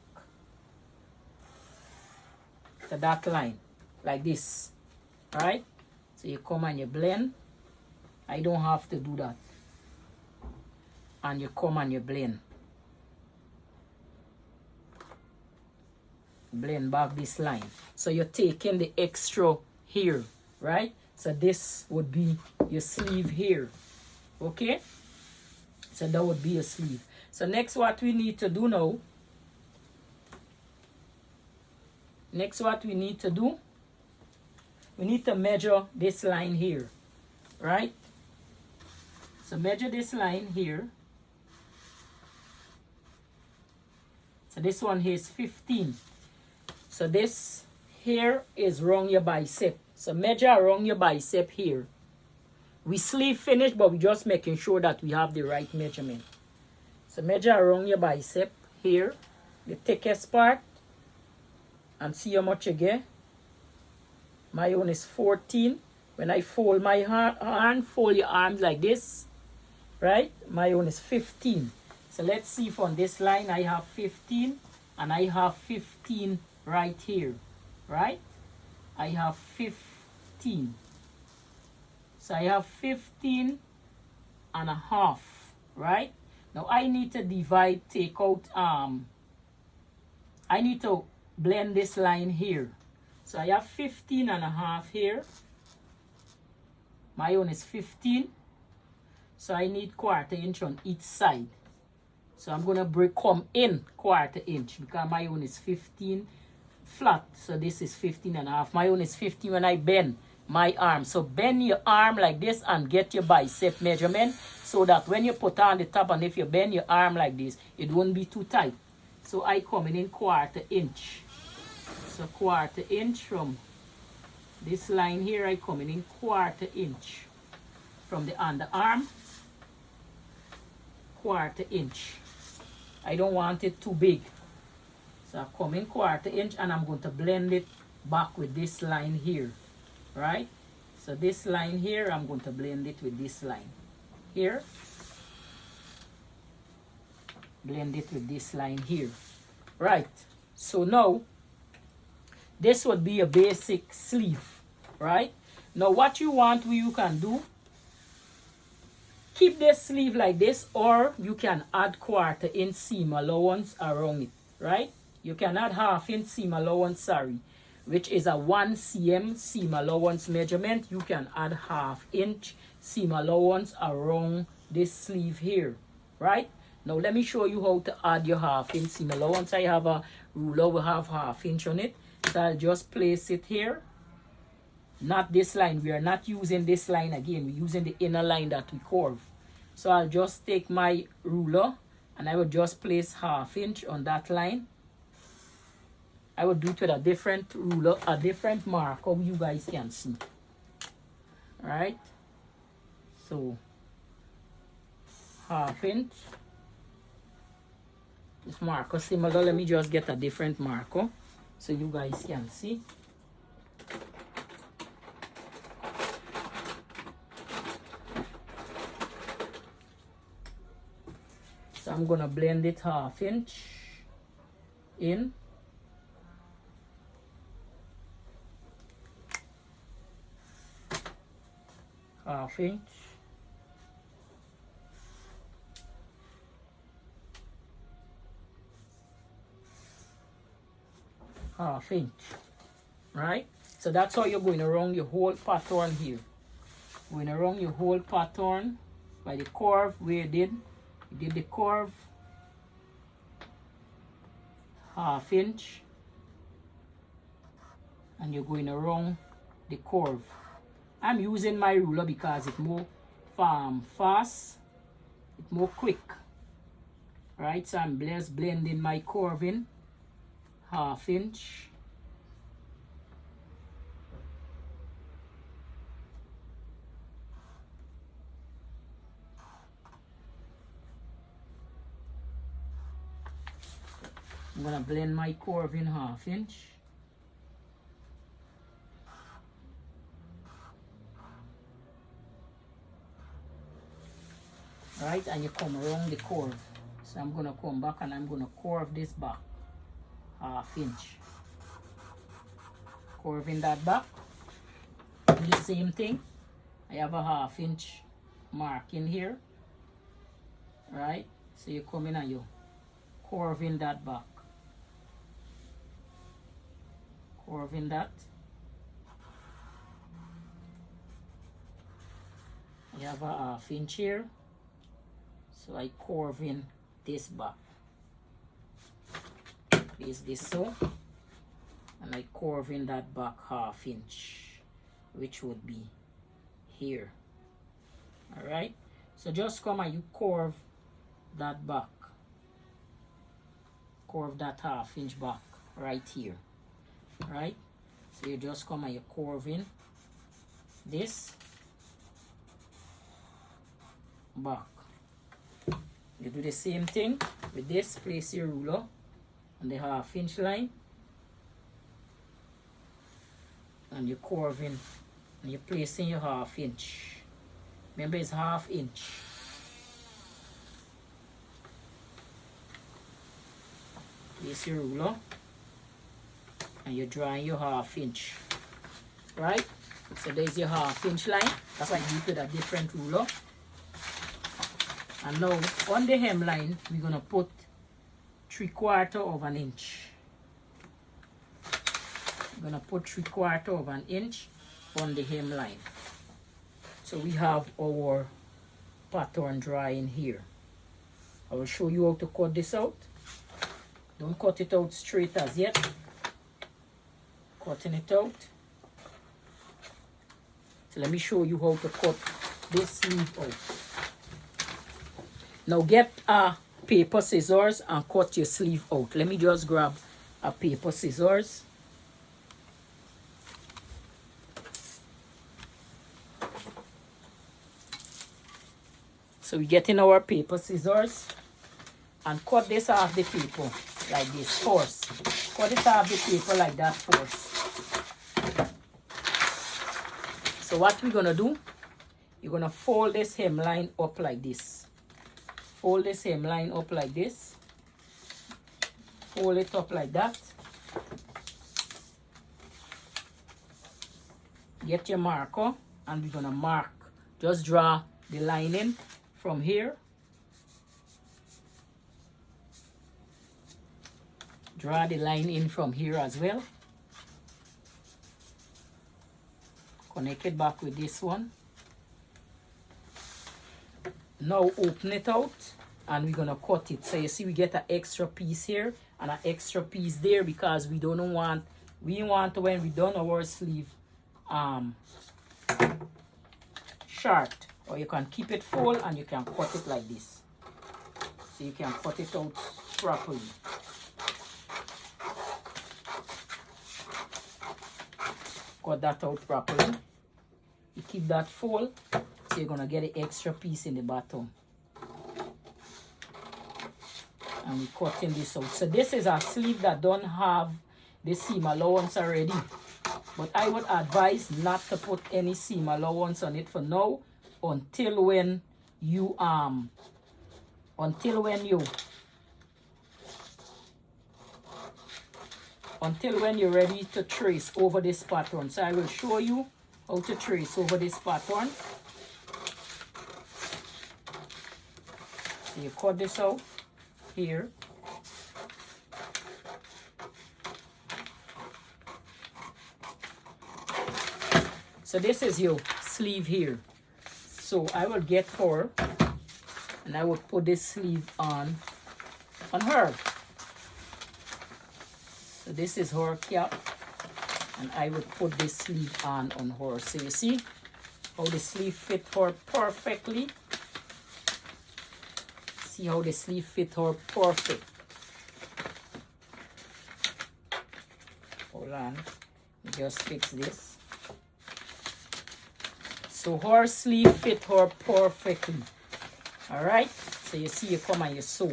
to that line, like this, right? So you come and you blend. I don't have to do that. And you come and you blend. Blend back this line. So you're taking the extra here, right? So this would be your sleeve here, okay? So that would be your sleeve. So next what we need to do now, we need to measure this line here, right? So measure this line here. So this one here is 15. So this here is around your bicep. So measure around your bicep here. We sleeve finished, but we're just making sure that we have the right measurement. So measure around your bicep here, the thickest part, and see how much you get. My own is 14. When I fold my hand, fold your arms like this, right? My own is 15. So let's see if on this line I have 15, and I have 15 right here, right? I have 15. So I have 15 and a half, right? Now I need to divide, take out, I need to blend this line here. So I have 15 and a half here. My own is 15. So I need 1/4 inch on each side. So I'm going to come in 1/4 inch because my own is 15 flat. So this is 15 and a half. My own is 15 when I bend my arm. So bend your arm like this and get your bicep measurement so that when you put on the top, and if you bend your arm like this, it won't be too tight. So I come in 1/4 inch. So 1/4 inch from this line here, I come in 1/4 inch from the underarm. 1/4 inch. I don't want it too big. So I come in 1/4 inch, and I'm going to blend it back with this line here, right? So this line here, I'm going to blend it with this line here. Blend it with this line here, right? So now, this would be a basic sleeve, right? Now what you want, you can do, keep this sleeve like this, or you can add 1/4 inch seam allowance around it, right? You can add 1/2 inch seam allowance, sorry, which is a 1 cm seam allowance measurement. You can add 1/2 inch seam allowance around this sleeve here, right? Now let me show you how to add your 1/2 inch seam allowance. Once I have a ruler we have 1/2 inch on it, so I'll just place it here. Not this line, we are not using this line again, we're using the inner line that we curve. So I'll just take my ruler and I will just place 1/2 inch on that line. I will do it with a different ruler, a different marker you guys can see. Alright, so 1/2 inch. This marker similar, let me just get a different marker so you guys can see. So I'm gonna blend it 1/2 inch in. Half inch. Half inch. Right? So that's how you're going around your whole pattern here. Going around your whole pattern by the curve where you did the curve 1/2 inch, and you're going around the curve. I'm using my ruler because it's more fast, it's more quick. Right, so I'm just blending my curve in 1/2 inch. I'm gonna blend my curve in 1/2 inch. Right, and you come around the curve. So I'm gonna come back and I'm gonna curve this back 1/2 inch. Curving that back. Do the same thing. I have a 1/2 inch mark in here. Right, so you come in and you curving that back. Curving that. You have a 1/2 inch here. So I curve in this back. Place this so. And I curve in that back 1/2 inch, which would be here. Alright? So just come and you curve that back. Curve that 1/2 inch back right here. Right? So you just come and you curve in this back. You do the same thing with this. Place your ruler on the 1/2 inch line and you curve in and you place in your 1/2 inch. Remember it's 1/2 inch. Place your ruler and you draw your 1/2 inch. Right? So there's your 1/2 inch line. That's why you put a different ruler. And now on the hemline, we're gonna put 3/4 of an inch. We're gonna put 3/4 of an inch on the hemline. So we have our pattern drawing here. I will show you how to cut this out. Don't cut it out straight as yet. Cutting it out. So let me show you how to cut this sleeve out. Now get a paper scissors and cut your sleeve out. Let me just grab a paper scissors. So we get in our paper scissors and cut this off the paper like this first. Cut it off the paper like that first. So what we're gonna do, you're gonna fold this hemline up like this. Fold this hemline up like this. Fold it up like that. Get your marker and we're gonna mark. Just draw the line in from here. Draw the line in from here as well. Connect it back with this one. Now open it out and we're gonna cut it. So you see we get an extra piece here and an extra piece there because we don't want, we want when we done our sleeve short, or you can keep it full and you can cut it like this. So you can cut it out properly. Cut that out properly. You keep that full, so you're gonna get an extra piece in the bottom. And we're cutting this out. So this is a sleeve that don't have the seam allowance already. But I would advise not to put any seam allowance on it for now until when you you're ready to trace over this pattern. So I will show you how to trace over this pattern. So you cut this out here. So this is your sleeve here. So I will get her and I will put this sleeve on her. So this is her cap, and I will put this sleeve on her. So you see how the sleeve fit her perfectly. See how the sleeve fit her perfect. Hold on, let me just fix this. So her sleeve fit her perfectly. All right. So you see, you come and you sew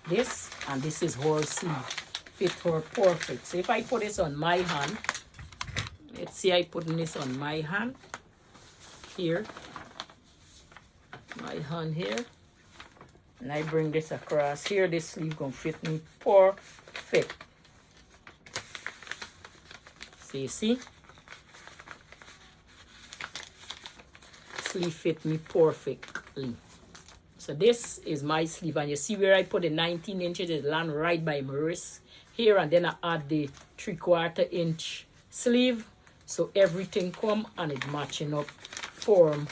this, and this is her sleeve. Fit her perfect. So if I put this on my hand, let's see, I putting this on my hand here, my hand here, and I bring this across here. This sleeve gonna fit me perfect. So you see, sleeve fit me perfectly. So this is my sleeve, and you see where I put the 19 inches, it land right by my wrist here, and then I add the 3/4 inch sleeve, so everything come and it matching up form.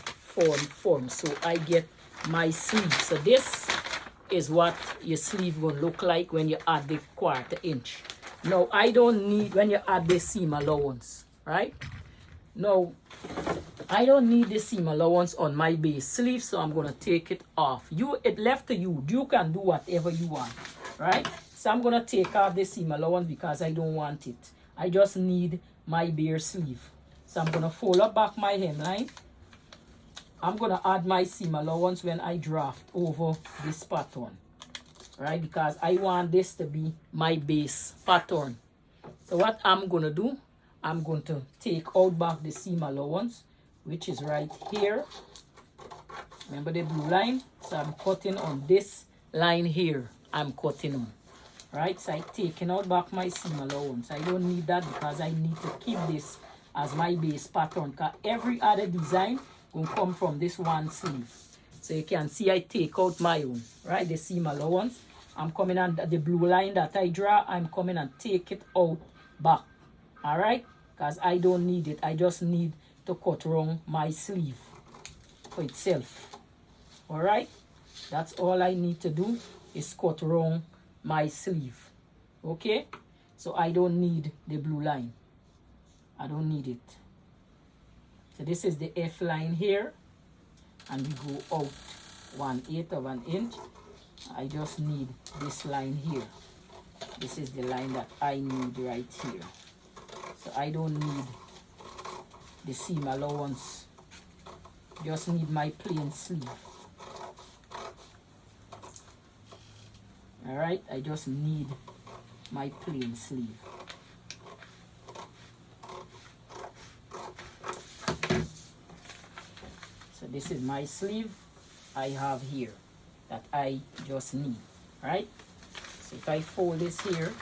So I get my sleeve. So this is what your sleeve gonna look like when you add the 1/4 inch. Now I don't need, when you add the seam allowance, right? Now I don't need the seam allowance on my base sleeve, so I'm gonna take it off. It left to you. You can do whatever you want, right? So I'm gonna take off the seam allowance because I don't want it. I just need my bare sleeve. So I'm gonna fold up back my hemline. I'm gonna add my seam allowance when I draft over this pattern, right? Because I want this to be my base pattern. So what I'm gonna do, I'm going to take out back the seam allowance, which is right here. Remember the blue line? So I'm cutting on this line here. I'm cutting on. Right? So I'm taking out back my seam allowance. I don't need that because I need to keep this as my base pattern. Because every other design will come from this one sleeve. So you can see I take out my own. Right? The seam allowance. I'm coming on the blue line that I draw. I'm coming and take it out back. Alright? Because I don't need it. I just need to cut around my sleeve for itself. Alright? That's all I need to do is cut around my sleeve. Okay? So I don't need the blue line. I don't need it. So this is the F line here. And we go out 1/8 of an inch. I just need this line here. This is the line that I need right here. So I don't need the seam allowance. Just need my plain sleeve. Alright, I just need my plain sleeve. So this is my sleeve I have here that I just need. Right? So if I fold this here,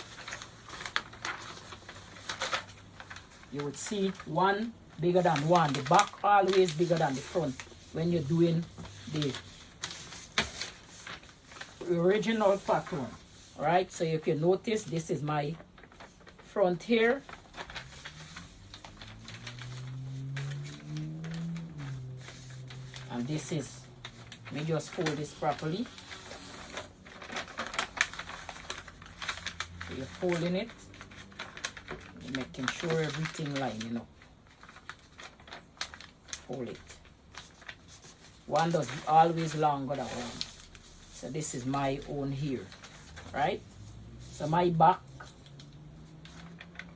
you would see one bigger than one. The back always bigger than the front when you're doing the original pattern. Alright, so you can notice this is my front here. And this is, let me just fold this properly. you're folding it, you're making sure everything lining up. Fold it. One does always longer than one. So this is my own here, right? So my back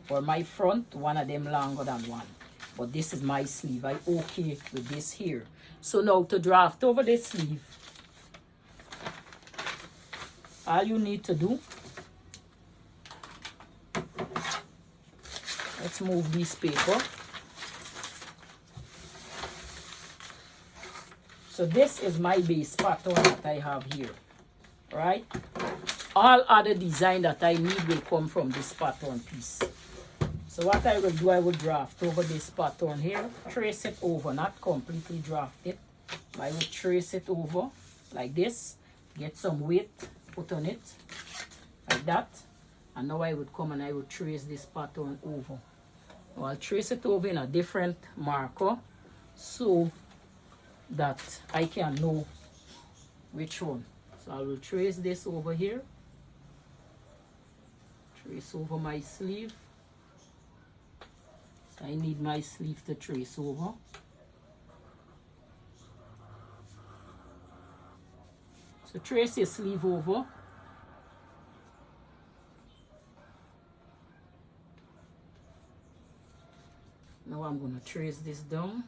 or my front, one of them longer than one. But this is my sleeve. I okay with this here. So now to draft over this sleeve, all you need to do, let's move this paper. So this is my base pattern that I have here, right? All other design that I need will come from this pattern piece. So what I will do, I will draft over this pattern here, trace it over, not completely draft it. I will trace it over like this, get some weight, put on it, like that. And now I would come and I would trace this pattern over. Now I'll trace it over in a different marker so that I can know which one. So I will trace this over here, trace over my sleeve. So I need my sleeve to trace over. So trace your sleeve over. Now I'm going to trace this down.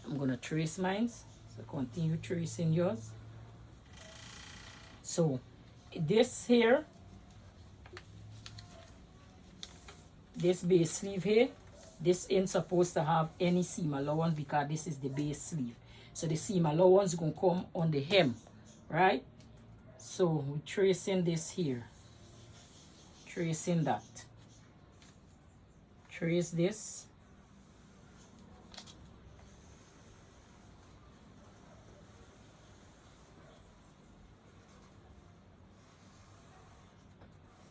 I'm going to trace mine. So continue tracing yours. So this here, this base sleeve here, this ain't supposed to have any seam allowance because this is the base sleeve. So the seam allowance is going to come on the hem, right? So we're tracing this here. Tracing that. Trace this.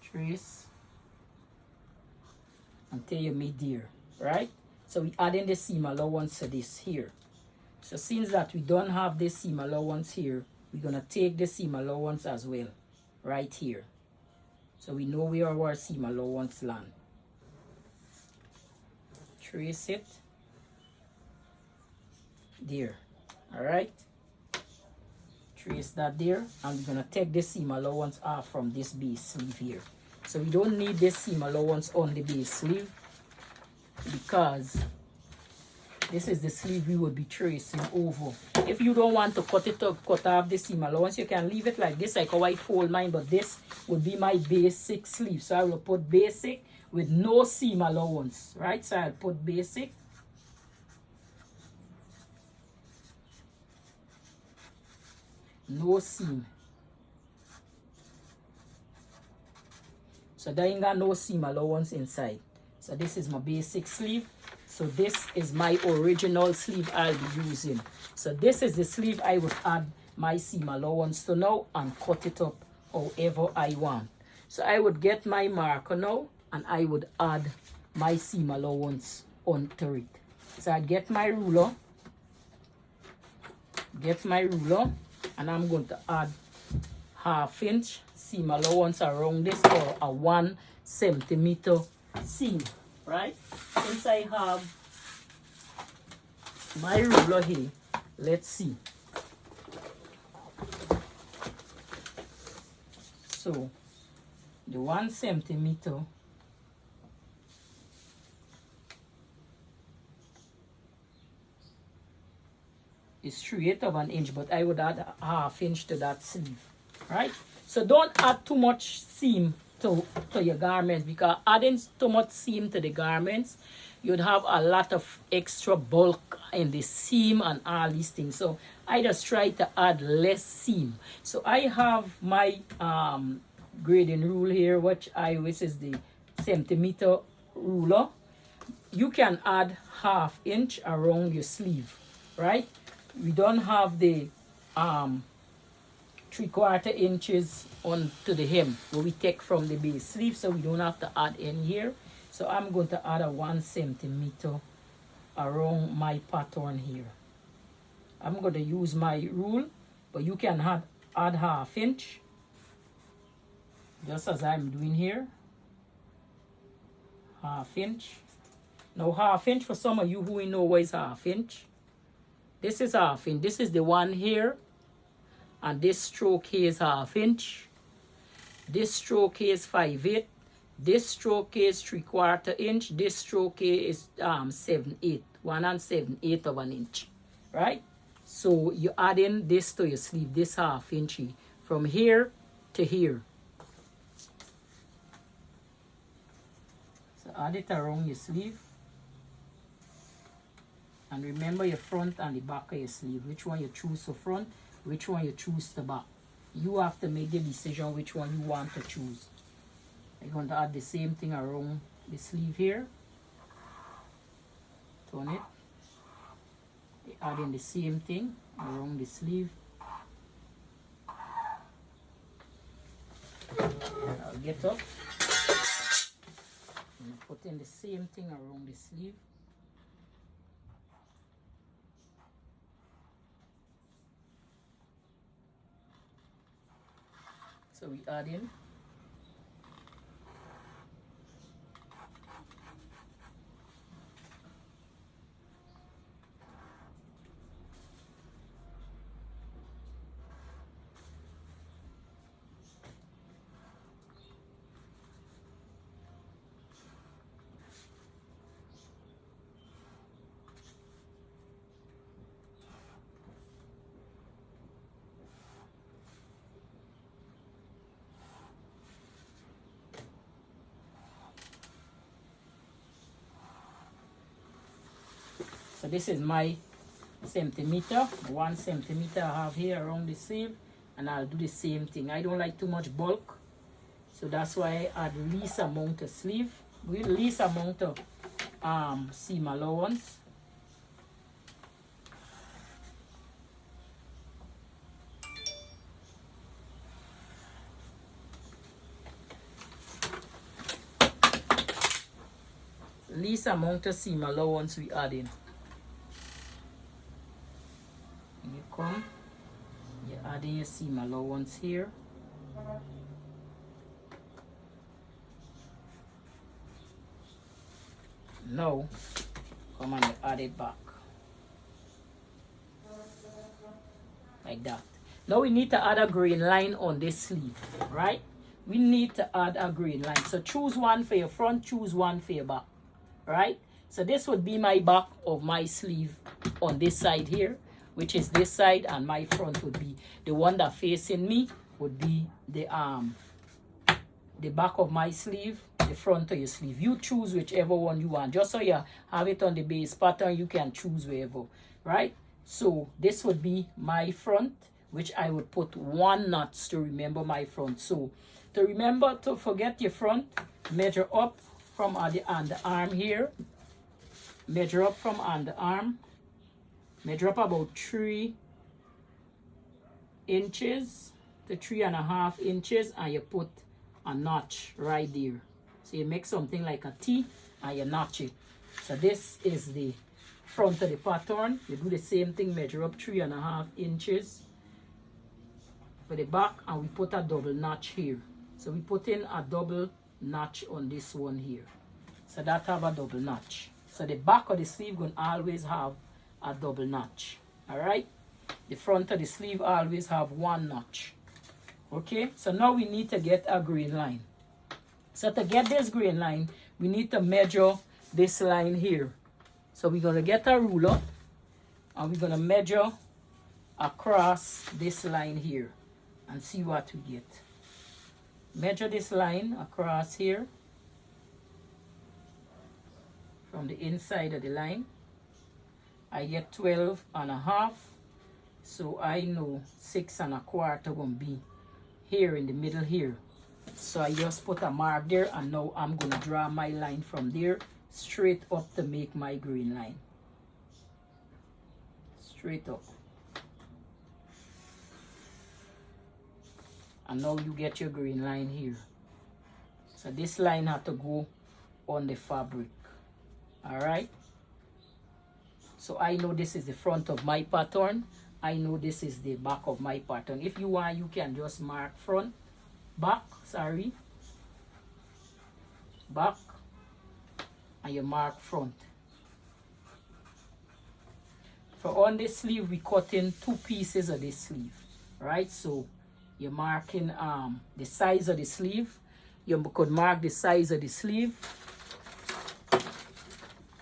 Trace. Until you meet there, right? So we adding the seam allowance to this here. So since that we don't have the seam allowance here, we're gonna take the seam allowance as well, right here. So we know where our seam allowance land. Trace it there, all right? Trace that there, and we're gonna take the seam allowance off from this base sleeve here. So we don't need this seam allowance on the base sleeve because this is the sleeve we would be tracing over. If you don't want to cut it up, cut off the seam allowance, you can leave it like this, like how I fold mine, but this would be my basic sleeve. So I will put basic with no seam allowance, right? So I'll put basic. No seam. So there ain't got no seam allowance inside. So this is my basic sleeve. So this is my original sleeve I'll be using. So this is the sleeve I would add my seam allowance to now and cut it up however I want. So I would get my marker now and I would add my seam allowance onto it. So I'd get my ruler. And I'm going to add 1/2 inch seam allowance around this for a 1 centimeter seam, right? Since I have my ruler here, let's see. So the 1 centimeter is 3/8 of an inch, but I would add 1/2 inch to that sleeve, right? So don't add too much seam to your garments, because adding too much seam to the garments, you'd have a lot of extra bulk in the seam and all these things. So I just try to add less seam. So I have my grading rule here, which is the centimeter ruler. You can add 1/2 inch around your sleeve, right? We don't have the 3/4 inches onto the hem where we take from the base sleeve, so we don't have to add any here. So I'm going to add a 1 centimeter around my pattern here. I'm going to use my rule, but you can add 1/2 inch, just as I'm doing here. 1/2 inch. Now 1/2 inch, for some of you who know what is 1/2 inch, this is 1/2 inch. This is the one here, and this stroke here is 1/2 inch. This stroke here is 5/8. This stroke here is 3/4 inch. This stroke here is 7/8, 1 7/8 of an inch, right? So you add in this to your sleeve, this 1/2 inch from here to here. So add it around your sleeve. And remember your front and the back of your sleeve. Which one you choose to front, which one you choose to back. You have to make the decision which one you want to choose. I'm going to add the same thing around the sleeve here. Turn it. Add in the same thing around the sleeve. I'll get up and put in the same thing around the sleeve. So we add in. So this is my centimeter, 1 centimeter I have here around the sleeve, and I'll do the same thing. I don't like too much bulk, so that's why I add least amount of sleeve, with least amount of seam allowance. Least amount of seam allowance we add in. You come, you add in your seam allowance here. Now, come and you add it back. Like that. Now we need to add a grain line on this sleeve, right? We need to add a grain line. So choose one for your front, choose one for your back, right? So this would be my back of my sleeve on this side here, which is this side, and my front would be the one that facing me would be the back of my sleeve, the front of your sleeve. You choose whichever one you want. Just so you have it on the base pattern, you can choose wherever, right? So this would be my front, which I would put 1 knot to remember my front. So to remember to forget your front, measure up from the underarm here. Measure up from underarm. Measure up about 3 inches to 3.5 inches, and you put a notch right there. So you make something like a T and you notch it. So this is the front of the pattern. You do the same thing, measure up 3.5 inches for the back, and we put a double notch here. So we put in a double notch on this one here. So that have a double notch. So the back of the sleeve gonna always have a double notch. All right, the front of the sleeve always have 1 notch. Okay, so now we need to get a grain line. So to get this grain line, we need to measure this line here. So we're gonna get a ruler and we're gonna measure across this line here and see what we get. Measure this line across here from the inside of the line. I get 12.5, so I know 6 1/4 gonna be here in the middle here. So I just put a mark there, and now I'm gonna draw my line from there straight up to make my grain line. Straight up. And now you get your grain line here. So this line have to go on the fabric. All right. So I know this is the front of my pattern. I know this is the back of my pattern. If you want, you can just mark front, back, sorry, back, and you mark front. For on this sleeve, we cut in 2 pieces of this sleeve, right? So you're marking the size of the sleeve. You could mark the size of the sleeve.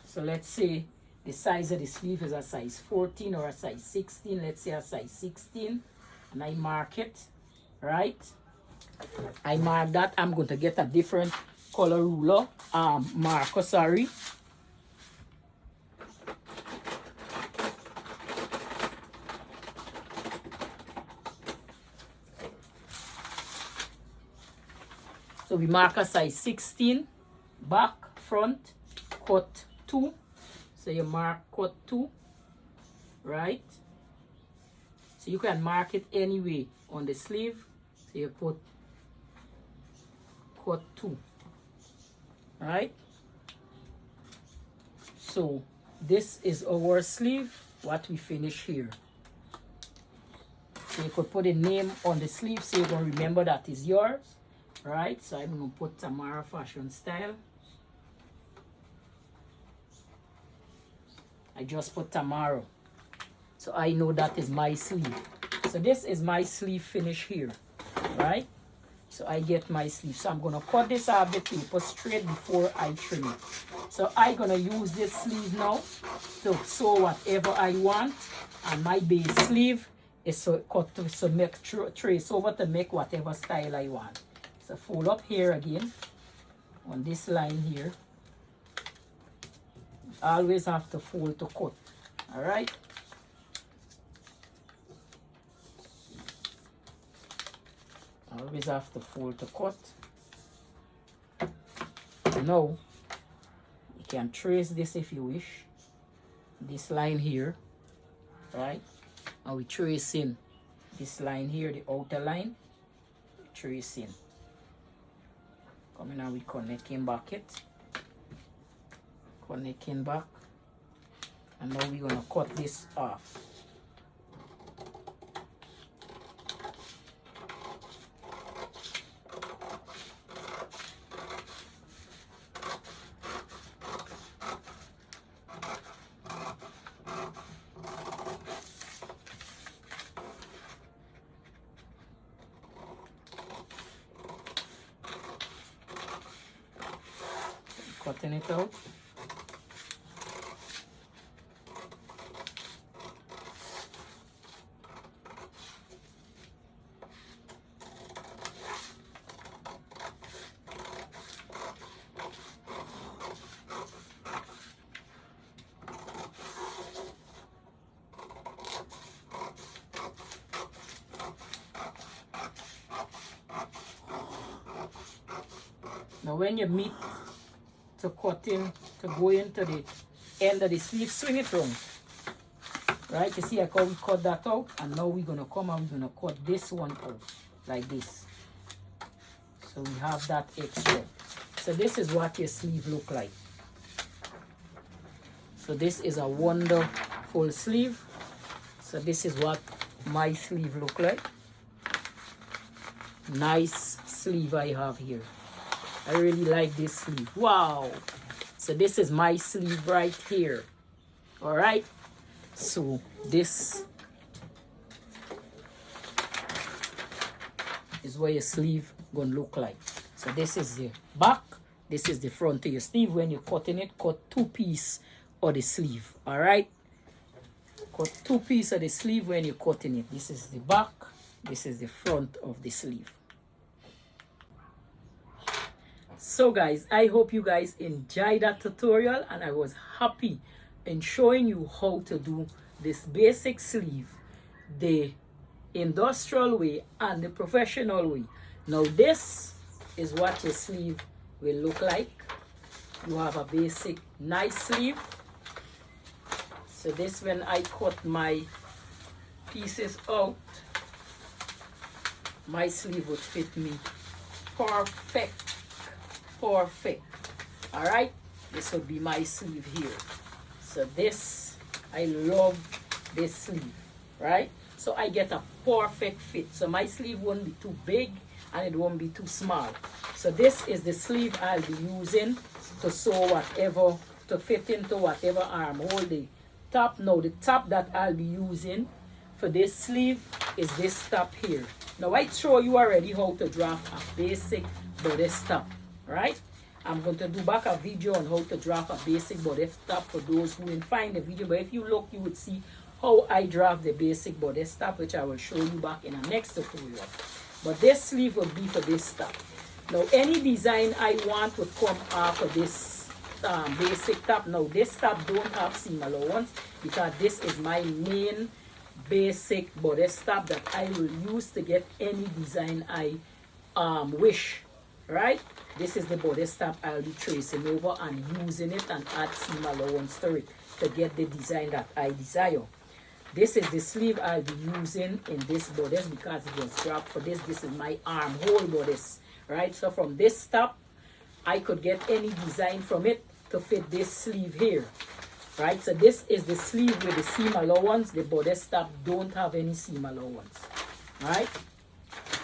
So let's say the size of the sleeve is a size 14 or a size 16. Let's say a size 16. And I mark it, right? I mark that. I'm going to get a different color ruler, marker, sorry. So we mark a size 16, back, front, cut 2. So you mark cut 2, right? So you can mark it anyway on the sleeve. So you put cut 2, right? So this is our sleeve, what we finish here. So you could put a name on the sleeve so you can remember that is yours, right? So I'm going to put Tamara Fashion Style. I just put Tamara. So I know that is my sleeve. So this is my sleeve finish here, right? So I get my sleeve. So I'm going to cut this off the paper straight before I trim it. So I'm going to use this sleeve now to sew whatever I want. And my base sleeve is so cut to so make trace over to make whatever style I want. So fold up here again on this line here. Always have to fold to cut. All right. Always have to fold to cut. Now you can trace this if you wish. This line here, right? And we trace in this line here, the outer line. Trace in. Coming and we connecting back it. Connecting back. And now we're gonna cut this off. Cutting it out. Now when you meet to cut in, to go into the end of the sleeve, swing it round. Right, you see how we cut that out, and now we're gonna come and we're gonna cut this one out like this. So we have that extra. So this is what your sleeve look like. So this is a wonderful sleeve. So this is what my sleeve look like. Nice sleeve I have here. I really like this sleeve. Wow. So this is my sleeve right here. All right. So this is what your sleeve gonna look like. So this is the back. This is the front of your sleeve. When you're cutting it, cut 2 pieces of the sleeve. All right. Cut 2 pieces of the sleeve when you're cutting it. This is the back. This is the front of the sleeve. So guys, I hope you guys enjoyed that tutorial, and I was happy in showing you how to do this basic sleeve the industrial way and the professional way. Now this is what your sleeve will look like. You have a basic nice sleeve. So this, when I cut my pieces out, my sleeve would fit me perfect. Perfect. All right, this would be my sleeve here. So this I love this sleeve, right? So I get a perfect fit. So my sleeve won't be too big and it won't be too small. So this is the sleeve I'll be using to sew whatever, to fit into whatever armhole the top. Now the top that I'll be using for this sleeve is this top here. Now I show you already how to draft a basic bodice top, right? I'm going to do back a video on how to draft a basic bodice top for those who didn't find the video, but if you look you would see how I draft the basic bodice top, which I will show you back in the next tutorial. But this sleeve will be for this top. Now any design I want would come off of this basic top. Now this top don't have seam allowance because this is my main basic bodice top that I will use to get any design I wish, right? This is the bodice top I'll be tracing over and using it and add seam allowance to it to get the design that I desire. This is the sleeve I'll be using in this bodice because it was dropped for this. This is my armhole bodice, right? So from this top, I could get any design from it to fit this sleeve here, right? So this is the sleeve with the seam allowance. The bodice top don't have any seam allowance, right?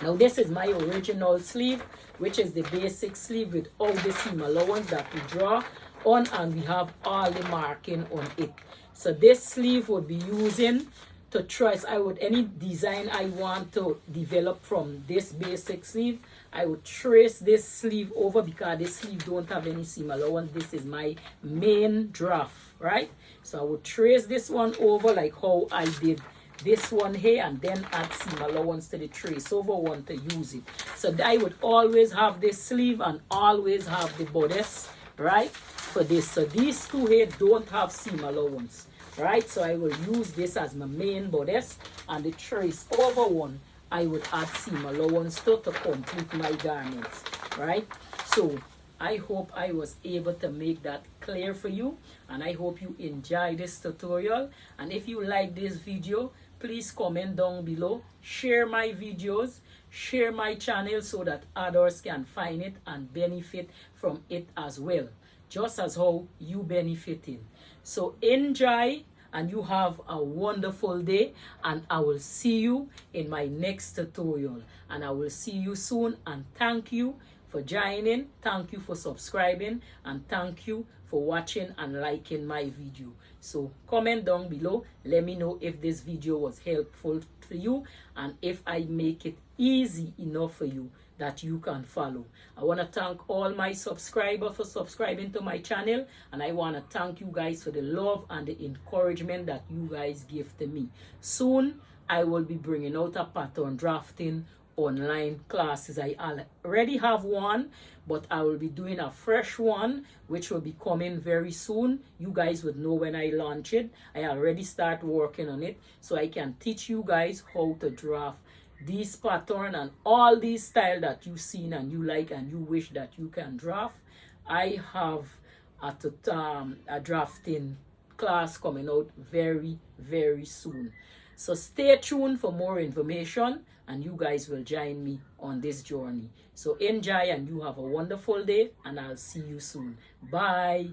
Now this is my original sleeve, which is the basic sleeve with all the seam allowance that we draw on, and we have all the marking on it. So this sleeve would be using to trace. Any design I want to develop from this basic sleeve, I would trace this sleeve over because this sleeve don't have any seam allowance. This is my main draft, right? So I would trace this one over like how I did this one here, and then add seam allowance to the trace over one to use it. So I would always have this sleeve and always have the bodice, right, for this. So these two here don't have seam allowance, right? So I will use this as my main bodice, and the trace over one I would add seam allowance to complete my garments, right? So I hope I was able to make that clear for you, and I hope you enjoy this tutorial. And if you like this video, please comment down below, share my videos, share my channel so that others can find it and benefit from it as well, just as how you benefiting. So enjoy, and you have a wonderful day, and I will see you in my next tutorial, and I will see you soon. And thank you for joining, thank you for subscribing, and thank you for watching and liking my video. So comment down below, let me know if this video was helpful for you and if I make it easy enough for you that you can follow. I want to thank all my subscribers for subscribing to my channel, and I want to thank you guys for the love and the encouragement that you guys give to me. Soon I will be bringing out a pattern drafting online classes. I already have one, but I will be doing a fresh one which will be coming very soon. You guys would know when I launch it. I already start working on it so I can teach you guys how to draft these pattern and all these style that you seen and you like and you wish that you can draft. I have a drafting class coming out very, very soon. So stay tuned for more information, and you guys will join me on this journey. So enjoy, and you have a wonderful day, and I'll see you soon. Bye.